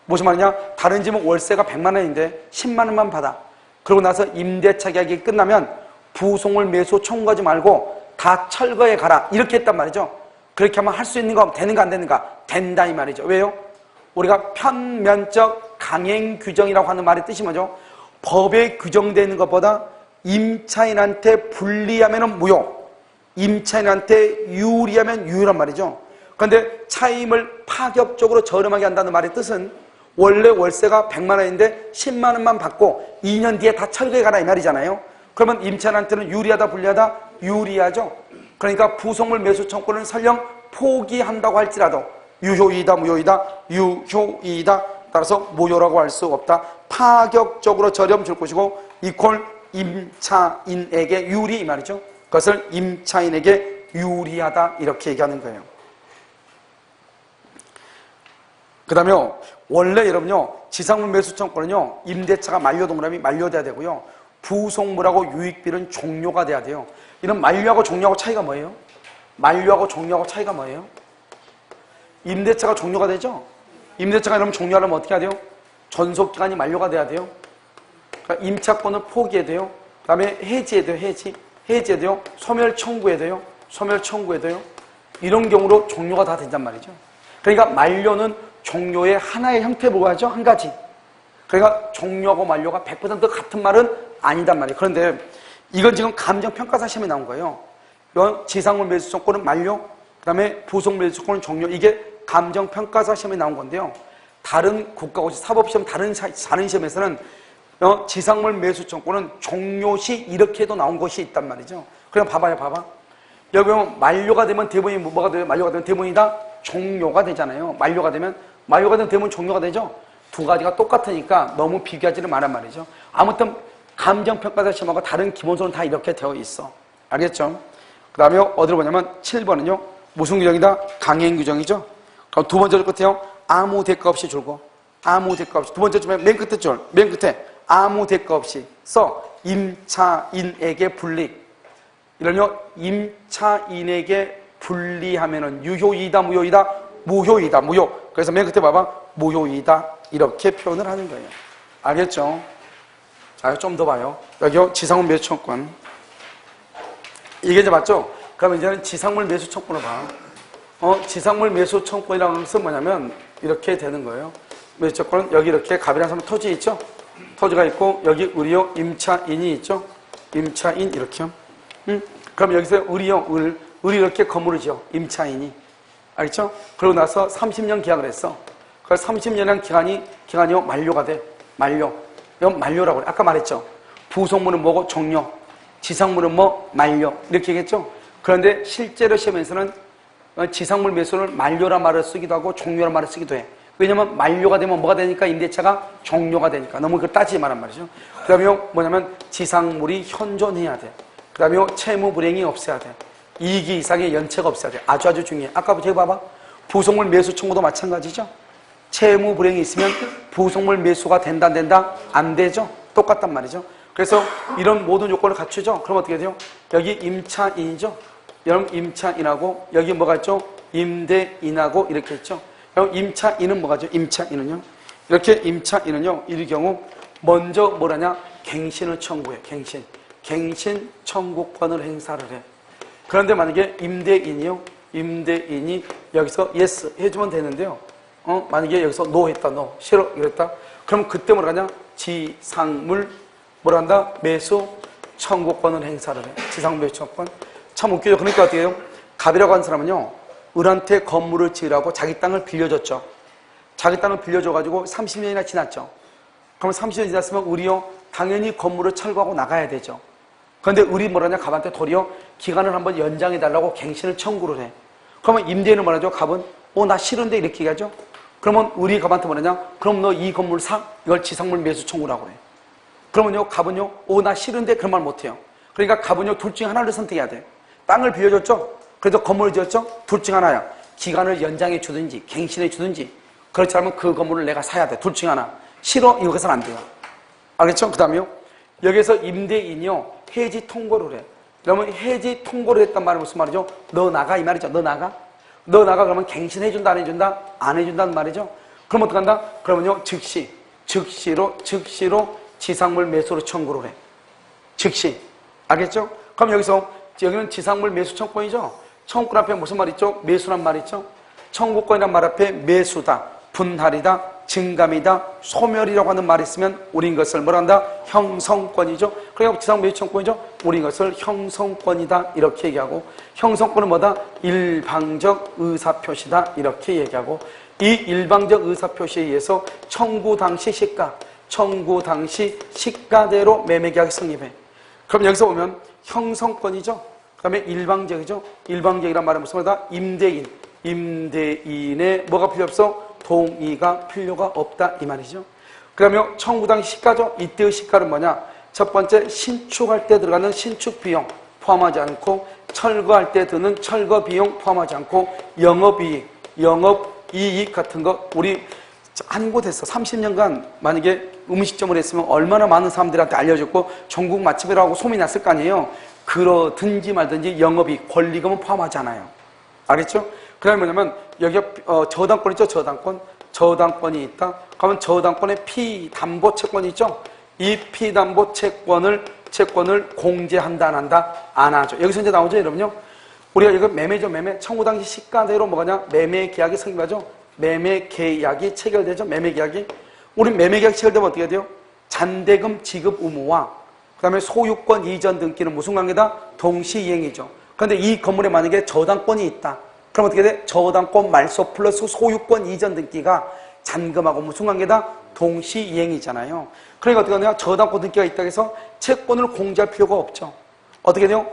무슨 말이냐? 다른 집은 월세가 100만 원인데 10만 원만 받아. 그러고 나서 임대차 계약이 끝나면 부속물 매수 청구하지 말고 다 철거해 가라. 이렇게 했단 말이죠. 그렇게 하면 할 수 있는가 하면 되는가 안 되는가? 된다 이 말이죠. 왜요? 우리가 편면적 강행 규정이라고 하는 말의 뜻이 뭐죠? 법에 규정되는 것보다 임차인한테 불리하면 무효, 임차인한테 유리하면 유효란 말이죠. 그런데 차임을 파격적으로 저렴하게 한다는 말의 뜻은 원래 월세가 100만 원인데 10만 원만 받고 2년 뒤에 다 철거해 가라 이 말이잖아요. 그러면 임차인한테는 유리하다 불리하다? 유리하죠. 그러니까 부속물 매수 청구는 설령 포기한다고 할지라도 유효이다 무효이다? 유효이다. 따라서 무효라고 할 수 없다. 파격적으로 저렴 줄 것이고 이퀄 임차인에게 유리 이 말이죠. 그것을 임차인에게 유리하다 이렇게 얘기하는 거예요. 그 다음에 원래 여러분요 지상물 매수 청구는요 임대차가 만료동그라미 만료돼야 되고요 부속물하고 유익비는 종료가 돼야 돼요. 이런 만료하고 종료하고 차이가 뭐예요? 만료하고 종료하고 차이가 뭐예요? 임대차가 종료가 되죠? 임대차가 이러면 종료하려면 어떻게 해야 돼요? 전속기간이 만료가 돼야 돼요. 그러니까 임차권을 포기해야 돼요. 그 다음에 해지해야 돼요. 해지해야 돼요. 소멸 청구해야 돼요. 소멸 청구해야 돼요. 이런 경우로 종료가 다 된단 말이죠. 그러니까 만료는 종료의 하나의 형태에 불과하죠. 한 가지. 그러니까 종료하고 만료가 100% 같은 말은 아니단 말이에요. 그런데 이건 지금 감정평가사 시험에 나온 거예요. 이건 지상물 매수 청구는 만료, 그 다음에 부속 매수 청구는 종료. 이게 감정평가사 시험에 나온 건데요. 다른 국가고시 사법시험 다른 시험에서는 지상물 매수 청구는 종료시 이렇게도 나온 것이 있단 말이죠. 그럼 봐봐. 여기 보면 만료가 되면 대본이 뭐가 돼요? 만료가 되면 대본이다? 종료가 되잖아요. 만료가 되면 대본 종료가 되죠. 두 가지가 똑같으니까 너무 비교하지는 말란 말이죠. 아무튼 감정평가사 시험하고 다른 기본서는 다 이렇게 되어 있어. 알겠죠? 그 다음에 어디로 보냐면 7번은요. 무슨 규정이다? 강행 규정이죠. 그럼 두 번째 줄 끝에요. 아무 대가 없이 줄고 아무 대가 없이 두 번째 줄에 맨 끝에 줄 맨 끝에 아무 대가 없이 써 임차인에게 분리 이러면 임차인에게 분리하면은 유효이다 무효이다? 무효이다 무효. 그래서 맨 끝에 봐봐 무효이다 이렇게 표현을 하는 거예요. 알겠죠? 자, 좀 더 봐요. 여기요 지상물 매수 청구권 이게 이제 맞죠? 그러면 이제는 지상물 매수 청구를 봐. 지상물 매수 청구권이라는 것은 뭐냐면 이렇게 되는 거예요. 매수 청구는 여기 이렇게 갑이라는 사람 토지 있죠? 토지가 있고 여기 의리요 임차인이 있죠? 임차인 이렇게요. 그럼 여기서 의리요 의리 이렇게 건물을 지어 임차인이 알겠죠? 그러고 나서 30년 계약을 했어. 그래서 30년이라는 기간이요 만료가 돼. 만료. 이건 만료라고 그래. 아까 말했죠. 부속물은 뭐고 종료. 지상물은 뭐 만료. 이렇게 얘기했죠. 그런데 실제로 시험에서는 지상물 매수를 만료란 말을 쓰기도 하고 종료란 말을 쓰기도 해. 왜냐면 만료가 되면 뭐가 되니까 임대차가 종료가 되니까. 너무 그걸 따지지 말란 말이죠. 그 다음에 뭐냐면 지상물이 현존해야 돼. 그 다음에 채무 불이행이 없어야 돼. 2기 이상의 연체가 없어야 돼. 아주 중요해. 아까 저기 봐봐. 부속물 매수 청구도 마찬가지죠. 채무 불이행이 있으면 부속물 매수가 된다 안 된다? 안 되죠. 똑같단 말이죠. 그래서 이런 모든 요건을 갖추죠. 그럼 어떻게 돼요? 여기 임차인이죠. 여러분 임차인하고 여기 뭐가 있죠? 임대인하고 이렇게 있죠. 그럼 임차인은 뭐가죠? 임차인은요. 이렇게 임차인은요. 이 경우 먼저 뭐라냐? 갱신을 청구해. 갱신 청구권을 행사를 해. 그런데 만약에 임대인이 여기서 yes 해주면 되는데요. 만약에 여기서 no 했다, no. 싫어, 이랬다. 그럼 그때 뭐라 하냐? 지상물, 뭐라 한다? 매수 청구권을 행사를 해. 지상물 매수 청구권. 참 웃기죠. 그러니까 어떻게 해요? 갑이라고 하는 사람은요, 을한테 건물을 지으라고 자기 땅을 빌려줬죠. 자기 땅을 빌려줘가지고 30년이나 지났죠. 그럼 30년 지났으면 을이요, 당연히 건물을 철거하고 나가야 되죠. 그런데 을이 뭐라냐? 갑한테 도리어 기간을 한번 연장해달라고 갱신을 청구를 해. 그러면 임대인은 뭐라죠? 갑은 나 싫은데 이렇게 얘기하죠. 그러면 을이 갑한테 뭐라냐? 그럼 너 이 건물 사? 이걸 지상물 매수 청구라고 해. 그러면요 갑은요 나 싫은데 그런 말 못해요. 그러니까 갑은요 둘 중에 하나를 선택해야 돼. 땅을 빌려줬죠? 그래도 건물을 지었죠? 둘 중 하나야. 기간을 연장해 주든지 갱신해 주든지 그렇지 않으면 그 건물을 내가 사야 돼. 둘 중 하나. 싫어? 이거서는 안 돼요. 알겠죠? 그 다음에요 여기서 임대인이요 해지 통고를 해. 그러면 해지 통고를 했단 말은 무슨 말이죠? 너 나가 이 말이죠. 너 나가 그러면 갱신해준다 안 해준다? 안 해준다는 말이죠. 그럼 어떡한다? 그러면요 즉시로 지상물 매수로 청구를 해. 즉시. 알겠죠? 그럼 여기는 지상물 매수 청구권이죠. 청구권 앞에 무슨 말 있죠? 매수란 말 있죠? 청구권이란 말 앞에 매수다, 분할이다, 증감이다, 소멸이라고 하는 말이 있으면 우린 것을 뭐라 한다? 형성권이죠. 그러니까 지상매수청권이죠. 우린 것을 형성권이다 이렇게 얘기하고, 형성권은 뭐다? 일방적 의사표시다 이렇게 얘기하고, 이 일방적 의사표시에 의해서 청구 당시 시가대로 매매계약이 성립해. 그럼 여기서 보면 형성권이죠. 그 다음에 일방적이죠. 일방적이란 말은 무슨 말이다? 임대인의 뭐가 필요 없어? 동의가 필요가 없다 이 말이죠. 그러면 청구 당시 시가죠. 이때의 시가는 뭐냐? 첫 번째, 신축할 때 들어가는 신축 비용 포함하지 않고, 철거할 때 드는 철거 비용 포함하지 않고, 영업이익, 영업이익 같은 거, 우리 한 곳에서 30년간 만약에 음식점을 했으면 얼마나 많은 사람들한테 알려졌고 전국 맛집이라고 소문이 났을 거 아니에요. 그러든지 말든지 영업이익, 권리금은 포함하지 않아요. 알겠죠? 그 다음에 뭐냐면 여기가 저당권 있죠. 저당권이 있다. 그러면 저당권의 피담보 채권이 있죠. 이 피담보 채권을 공제한다 안 한다? 안 하죠. 여기서 이제 나오죠 여러분요. 우리가 이거 매매죠. 매매. 청구 당시 시가대로 뭐가냐? 매매 계약이 성립하죠. 매매 계약이 체결되죠. 매매 계약이. 우리 매매 계약 체결되면 어떻게 돼요? 잔대금 지급 의무와 그 다음에 소유권 이전 등기는 무슨 관계다? 동시이행이죠. 그런데 이 건물에 만약에 저당권이 있다. 그럼 어떻게 돼? 저당권 말소 플러스 소유권 이전 등기가 잔금하고 무슨 관계다? 동시이행이잖아요. 그러니까 어떻게 하냐? 저당권 등기가 있다고 해서 채권을 공제할 필요가 없죠. 어떻게 돼요?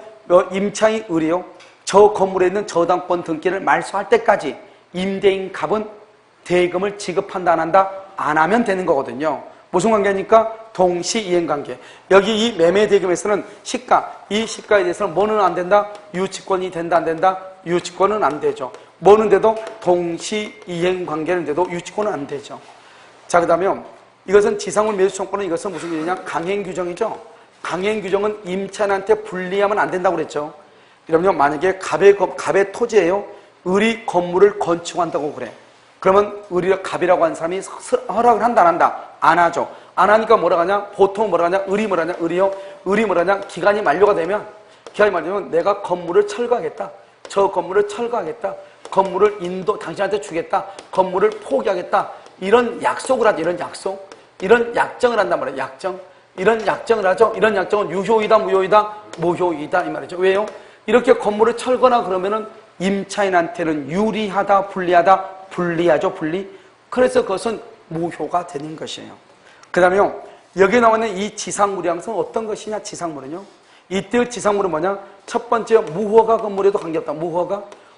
임차인 의뢰요. 저 건물에 있는 저당권 등기를 말소할 때까지 임대인 값은 대금을 지급한다 안 한다? 안 하면 되는 거거든요. 무슨 관계니까? 동시이행관계. 여기 이 매매대금에서는 이 시가에 대해서는 뭐는 안 된다? 유치권이 된다 안 된다? 유치권은 안 되죠. 뭐는 돼도 동시이행관계는 돼도 유치권은 안 되죠. 자, 그 다음에 이것은 지상물 매수청구는 이것은 무슨 규정이냐? 강행규정이죠. 강행규정은 임차인한테 불리하면 안 된다고 그랬죠. 그러면 만약에 갑의 토지예요. 을이 건물을 건축한다고 그래. 그러면 을이 갑이라고 하는 사람이 허락을 한다 안 한다? 안 하죠. 안 하니까 뭐라 하냐? 보통 뭐라 하냐? 을이 뭐라 하냐? 을이 뭐라 하냐? 기간이 만료가 되면 내가 건물을 철거하겠다. 저 건물을 철거하겠다. 건물을 당신한테 주겠다. 건물을 포기하겠다. 이런 약속을 하죠. 이런 약정을 한단 말이에요. 이런 약정을 하죠. 이런 약정은 유효이다, 무효이다? 무효이다 이 말이죠. 왜요? 이렇게 건물을 철거나 그러면은 임차인한테는 유리하다, 불리하다? 불리하죠, 불리. 그래서 그것은 무효가 되는 것이에요. 그 다음에 여기에 나와 있는 이 지상물의 양성은 어떤 것이냐? 지상물은요. 이때의 지상물은 뭐냐? 첫 번째, 무허가 건물에도 관계없다.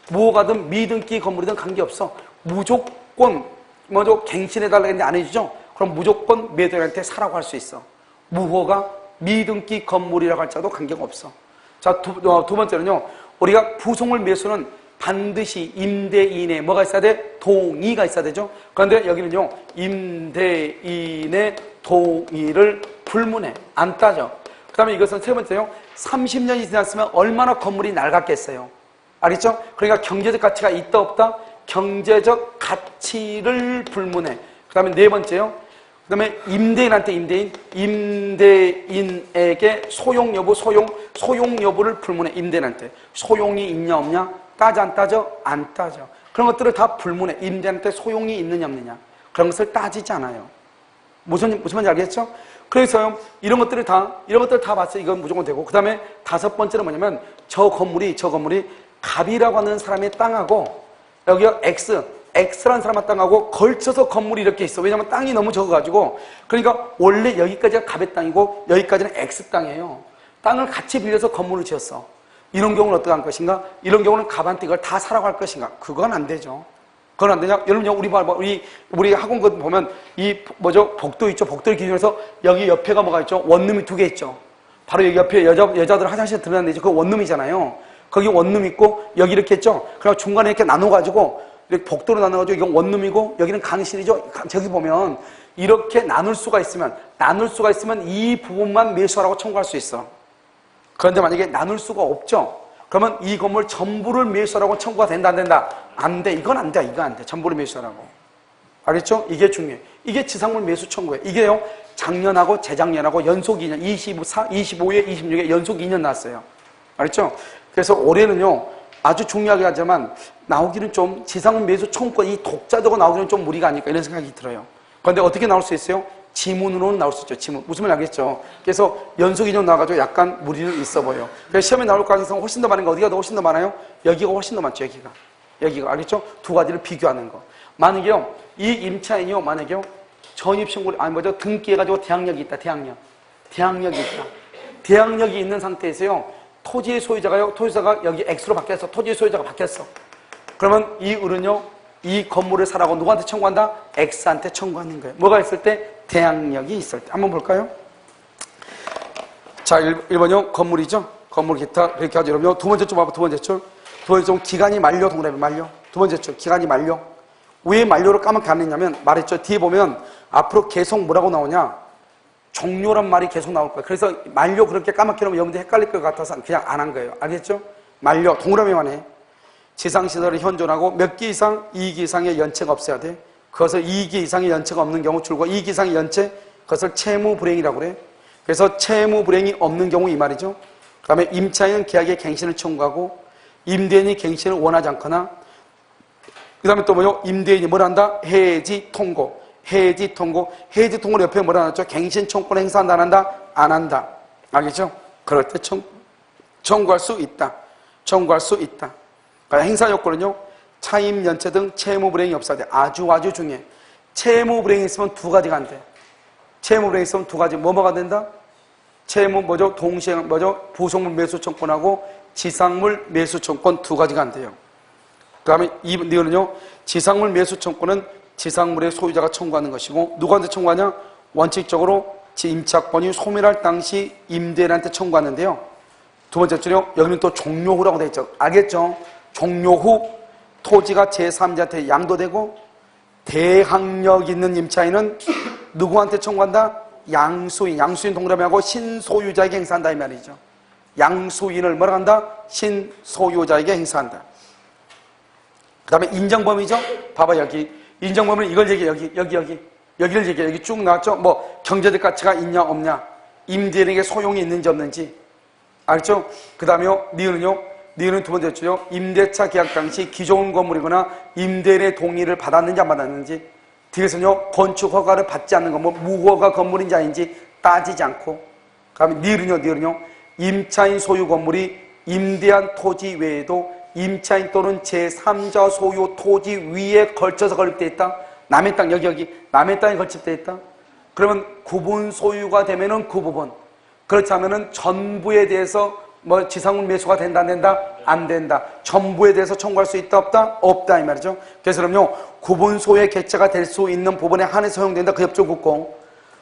무허가든 미등기 건물이든 관계없어. 무조건 먼저 갱신해달라고 했는데 안 해주죠? 그럼 무조건 매도인한테 사라고 할 수 있어. 무허가 미등기 건물이라고 할지라도 관계가 없어. 자, 두 번째는요. 우리가 부속물 매수는 반드시 임대인의 뭐가 있어야 돼? 동의가 있어야 되죠. 그런데 여기는요. 임대인의 동의를 불문해. 안 따져. 그 다음에 이것은 세 번째요. 30년이 지났으면 얼마나 건물이 낡았겠어요. 알겠죠? 그러니까 경제적 가치가 있다 없다? 경제적 가치를 불문해. 그 다음에 네 번째요. 그 다음에 임대인에게 소용 여부를 불문해. 임대인한테 소용이 있냐 없냐? 따져 안 따져? 안 따져. 그런 것들을 다 불문해. 임대인한테 소용이 있느냐 없느냐? 그런 것을 따지지 않아요. 무슨 말인지 알겠죠? 그래서 이런 것들을 다 봤어요. 이건 무조건 되고. 그 다음에 다섯 번째는 뭐냐면 저 건물이 갑이라고 하는 사람의 땅하고 여기가 X라는 사람의 땅하고 걸쳐서 건물이 이렇게 있어. 왜냐면 땅이 너무 적어가지고. 그러니까 원래 여기까지가 갑의 땅이고 여기까지는 X 땅이에요. 땅을 같이 빌려서 건물을 지었어. 이런 경우는 어떻게 할 것인가? 이런 경우는 갑한테 이걸 다 사라고 할 것인가? 그건 안 되죠. 그건 안 되냐? 여러분, 우리 학원 보면 복도 있죠? 복도를 기준해서 여기 옆에가 뭐가 있죠? 원룸이 2개 있죠? 바로 여기 옆에 여자들 화장실 들어가는 데죠? 그거 원룸이잖아요. 거기 원룸 있고, 여기 이렇게 했죠? 그리고 중간에 이렇게 나눠가지고, 이렇게 복도로 나눠가지고, 이건 원룸이고, 여기는 강실이죠? 저기 보면, 이렇게 나눌 수가 있으면 이 부분만 매수하라고 청구할 수 있어. 그런데 만약에 나눌 수가 없죠? 그러면 이 건물 전부를 매수하라고 청구가 된다, 안 된다? 안 돼. 이건 안 돼. 이거 안 돼. 전부를 매수하라고. 알겠죠? 이게 중요해. 이게 지상물 매수 청구예요. 이게요, 작년하고 재작년하고 연속 2년, 24, 25에 26에 연속 2년 나왔어요. 알겠죠? 그래서 올해는요, 아주 중요하게 하지만 나오기는 좀 지상물 매수 청구권 이 독자적으로 나오기는 좀 무리가 아닐까 이런 생각이 들어요. 그런데 어떻게 나올 수 있어요? 지문으로는 나올 수 있죠. 지문. 무슨 말인지 알겠죠? 그래서 연속인용 나와가지고 약간 무리는 있어 보여요. 그래서 시험에 나올 가능성은 훨씬 더 많은 거 어디가 더 훨씬 더 많아요? 여기가 훨씬 더 많죠. 여기가 알겠죠? 두 가지를 비교하는 거. 만약에요 이 임차인이요 만약에요 전입신고 등기해가지고 대항력이 있다. 대항력이 있는 상태에서요 토지의 토지자가 여기 X로 바뀌었어. 토지의 소유자가 바뀌었어. 그러면 이 을은요 이 건물을 사라고 누구한테 청구한다? X한테 청구하는 거예요. 뭐가 있을 때? 대항력이 있을 때. 한번 볼까요? 자, 1번요. 건물이죠? 건물 기타. 그렇게 하죠. 여러분, 두 번째 줄 봐봐. 두 번째 줄. 두 번째 줄 기간이 만료 동그라미 만료. 두 번째 줄 기간이 만료. 왜 만료를 까맣게 안 했냐면 말했죠. 뒤에 보면 앞으로 계속 뭐라고 나오냐? 종료란 말이 계속 나올 거예요. 그래서 만료 그렇게 까맣게 놓으면 여러분들 헷갈릴 것 같아서 그냥 안 한 거예요. 알겠죠? 만료 동그라미만 해. 지상시설을 현존하고 몇 기 이상? 2기 이상의 연체가 없어야 돼. 그것을 2기 이상의 연체가 없는 경우 줄고 2기 이상의 연체 그것을 채무불행이라고 그래. 그래서 채무불행이 없는 경우 이 말이죠. 그 다음에 임차인은 계약의 갱신을 청구하고 임대인이 갱신을 원하지 않거나 그 다음에 또 뭐요? 임대인이 뭘 한다? 해지 통고. 해지 통고 옆에 뭐라 놨죠? 갱신 청구권 행사한다 안 한다? 안 한다. 알겠죠? 그럴 때 청구할 수 있다. 그러니까 행사 요건은요. 차임, 연체 등 채무불행이 없어야 돼. 아주 중요해. 채무불행이 있으면 두 가지가 안 돼. 채무불행이 있으면 두 가지. 뭐가 된다? 동시에 부속물 매수청권하고 지상물 매수청권 두 가지가 안 돼요. 그 다음에 이거는요. 지상물 매수청권은 지상물의 소유자가 청구하는 것이고 누구한테 청구하냐? 원칙적으로 임차권이 소멸할 당시 임대인한테 청구하는데요. 두 번째 줄요. 여기는 또 종료 후라고 되어 있죠. 알겠죠? 종료 후 토지가 제3자한테 양도되고 대항력 있는 임차인은 누구한테 청구한다? 양수인 동그라미하고 신소유자에게 행사한다 이 말이죠. 양수인을 뭐라 한다? 신소유자에게 행사한다. 그 다음에 인정범위죠? 봐봐 여기 인정범위는 이걸 얘기해 여기를 얘기해. 여기 쭉 나왔죠? 뭐 경제적 가치가 있냐 없냐 임대인에게 소용이 있는지 없는지 알죠? 그 다음에요 니은은 두 번째 줄요. 임대차 계약 당시 기존 건물이거나 임대인의 동의를 받았는지 안 받았는지 뒤에서는요. 건축 허가를 받지 않는 건물 무허가 건물인지 아닌지 따지지 않고 그다음에 니은은요. 임차인 소유 건물이 임대한 토지 외에도 임차인 또는 제3자 소유 토지 위에 걸쳐서 건립되어 있다. 남의 땅 여기 남의 땅에 걸집되어 있다. 그러면 구분 소유가 되면은 그 부분 그렇지 않으면은 전부에 대해서 뭐 지상물 매수가 된다 안 된다? 안 된다. 전부에 대해서 청구할 수 있다 없다? 없다 이 말이죠. 그래서 그럼요 구분 소유의 개체가 될 수 있는 부분에 한해서 허용된다. 그 옆줄 긋고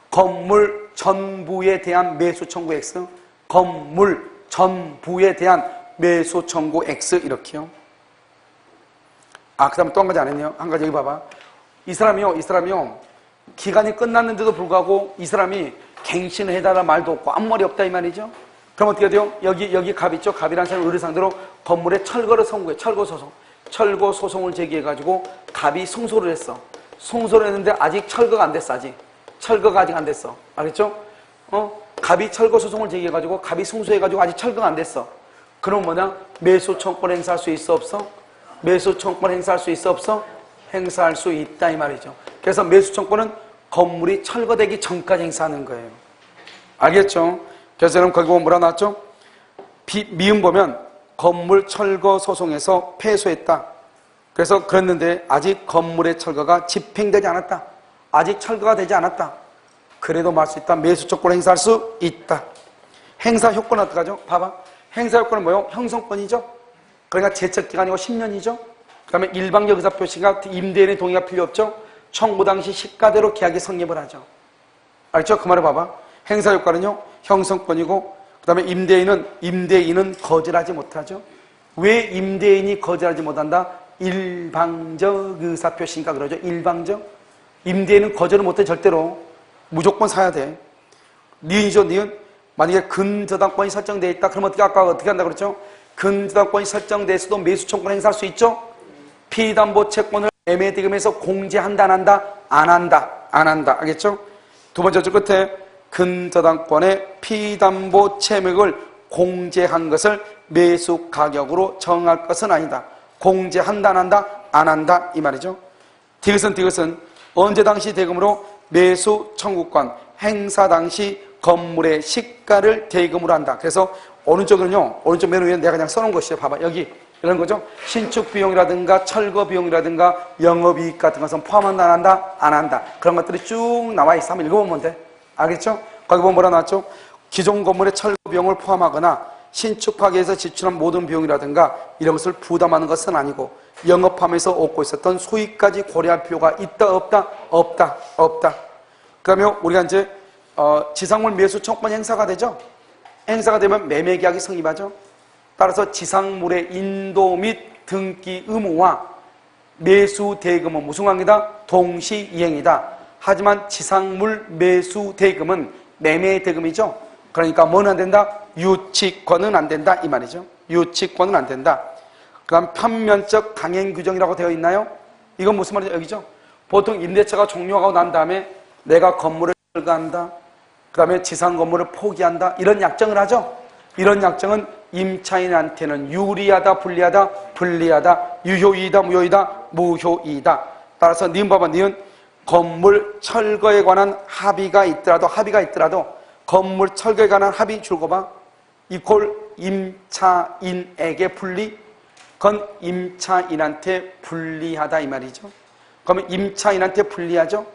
건물 전부에 대한 매수 청구 X 건물 전부에 대한 매수 청구 X 이렇게요. 그 다음에 또 한 가지 안 했네요. 한 가지 여기 봐봐. 이 사람이요 기간이 끝났는데도 불구하고 이 사람이 갱신을 해달라는 말도 없고 아무 말이 없다 이 말이죠. 그럼 어떻게 돼요? 여기 갑 있죠? 갑이라는 사람이 의뢰 상대로 건물에 철거를 선고해. 철거 소송을 제기해가지고 갑이 승소를 했어. 승소를 했는데 아직 철거가 안 됐어. 철거가 아직 안 됐어. 알겠죠? 갑이 철거 소송을 제기해가지고 갑이 승소해가지고 아직 철거가 안 됐어. 그럼 뭐냐? 매수 청권 행사할 수 있어 없어? 매수 청권 행사할 수 있어 없어? 행사할 수 있다 이 말이죠. 그래서 매수 청권은 건물이 철거되기 전까지 행사하는 거예요. 알겠죠? 그래서 여러분 거기 보면 뭐라 나왔죠? 미음 보면 건물 철거 소송에서 패소했다. 그래서 그랬는데 아직 건물의 철거가 집행되지 않았다. 아직 철거가 되지 않았다. 그래도 말 수 있다. 매수 청권을 행사할 수 있다. 행사 효과는 어떡하죠? 봐봐. 행사 효과는 뭐예요? 형성권이죠. 그러니까 제척기간이고 10년이죠. 그 다음에 일방적 의사표시가 임대인의 동의가 필요 없죠. 청구 당시 시가대로 계약이 성립을 하죠. 알죠? 그 말을 봐봐. 행사 효과는요. 형성권이고 그 다음에 임대인은 거절하지 못하죠. 왜 임대인이 거절하지 못한다? 일방적 의사표시니까 그러죠. 일방적. 임대인은 거절을 못해 절대로. 무조건 사야 돼. 니은이죠. 니은. 만약에 근저당권이 설정되어 있다. 그럼 아까 어떻게 한다 그랬죠? 근저당권이 설정되어 있어도 매수청권 행사할 수 있죠? 피담보 채권을 매매대금에서 공제한다 안 한다? 안 한다. 알겠죠? 두 번째 줄 끝에 근저당권의 피담보 채액을 공제한 것을 매수 가격으로 정할 것은 아니다. 공제한다 안 한다? 안 한다 이 말이죠. 디귿은 언제 당시 대금으로 매수 청구권, 행사 당시 건물의 시가를 대금으로 한다. 그래서 오른쪽은요, 오른쪽 맨 위에 내가 그냥 써놓은 것이에요. 봐봐, 여기 이런 거죠. 신축 비용이라든가 철거 비용이라든가 영업이익 같은 것은 포함한다, 안 한다? 안 한다. 그런 것들이 쭉 나와 있어. 한번 읽어보면 돼. 알겠죠? 거기 보면 뭐라 나왔죠? 기존 건물의 철거 비용을 포함하거나 신축하기 위해서 지출한 모든 비용이라든가 이런 것을 부담하는 것은 아니고 영업하면서 얻고 있었던 수익까지 고려할 필요가 있다, 없다? 없다, 없다. 그러면 우리가 이제 지상물 매수 청구권 행사가 되죠. 행사가 되면 매매계약이 성립하죠. 따라서 지상물의 인도 및 등기 의무와 매수 대금은 무슨 관계다? 동시이행이다. 하지만 지상물 매수 대금은 매매 대금이죠. 그러니까 뭐는 안 된다? 유치권은 안 된다 이 말이죠. 유치권은 안 된다. 그다음 편면적 강행 규정이라고 되어 있나요? 이건 무슨 말이죠? 여기죠. 보통 임대차가 종료하고 난 다음에 내가 건물을 철거한다. 그 다음에 지상 건물을 포기한다. 이런 약정을 하죠. 이런 약정은 임차인한테는 유리하다, 불리하다, 불리하다, 유효이다, 무효이다, 무효이다. 따라서 니은 봐봐, 니은 건물 철거에 관한 합의가 있더라도 건물 철거에 관한 합의 줄거 봐. 이퀄 임차인에게 불리? 그건 임차인한테 불리하다 이 말이죠. 그러면 임차인한테 불리하죠?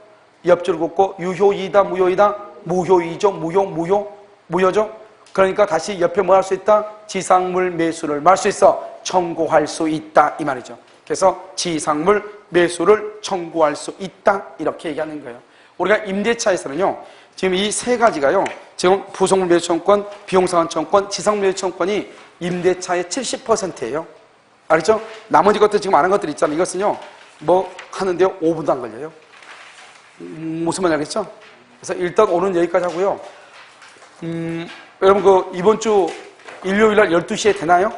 옆줄 긋고 유효이다, 무효이다, 무효이죠. 무효죠. 그러니까 다시 옆에 뭐 할 수 있다? 지상물 매수를 뭐 할 수 있어? 청구할 수 있다 이 말이죠. 그래서 지상물 매수를 청구할 수 있다 이렇게 얘기하는 거예요. 우리가 임대차에서는요, 지금 이 세 가지가요, 지금 부속물 매수 청구권, 비용상환 청구권, 지상물 매수 청구권이 임대차의 70%예요. 알겠죠? 나머지 것들 지금 아는 것들 있잖아요. 이것은요, 뭐 하는데요, 5분도 안 걸려요. 무슨 말인지 알겠죠? 그래서 일단 오늘 여기까지 하고요. 여러분 이번 주 일요일날 12시에 되나요?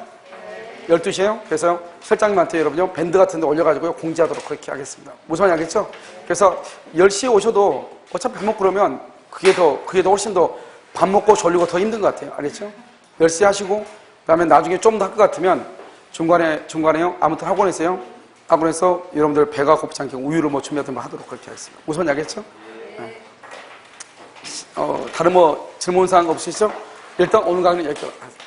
12시에요? 그래서 실장님한테 여러분요, 밴드 같은 데 올려가지고요, 공지하도록 그렇게 하겠습니다. 무슨 말인지 알겠죠? 그래서 10시에 오셔도 어차피 밥 먹고 그러면 그게 더 훨씬 더 밥 먹고 졸리고 더 힘든 것 같아요. 알겠죠? 10시 하시고, 그 다음에 나중에 좀 더 할 것 같으면 중간에요, 아무튼 학원에서 여러분들 배가 고프지 않게 우유를 뭐 준비하든 뭐 하도록 그렇게 하겠습니다. 무슨 말인지 알겠죠? 네. 다른 뭐 질문사항 없으시죠? 일단 오늘 강의는 여기까지.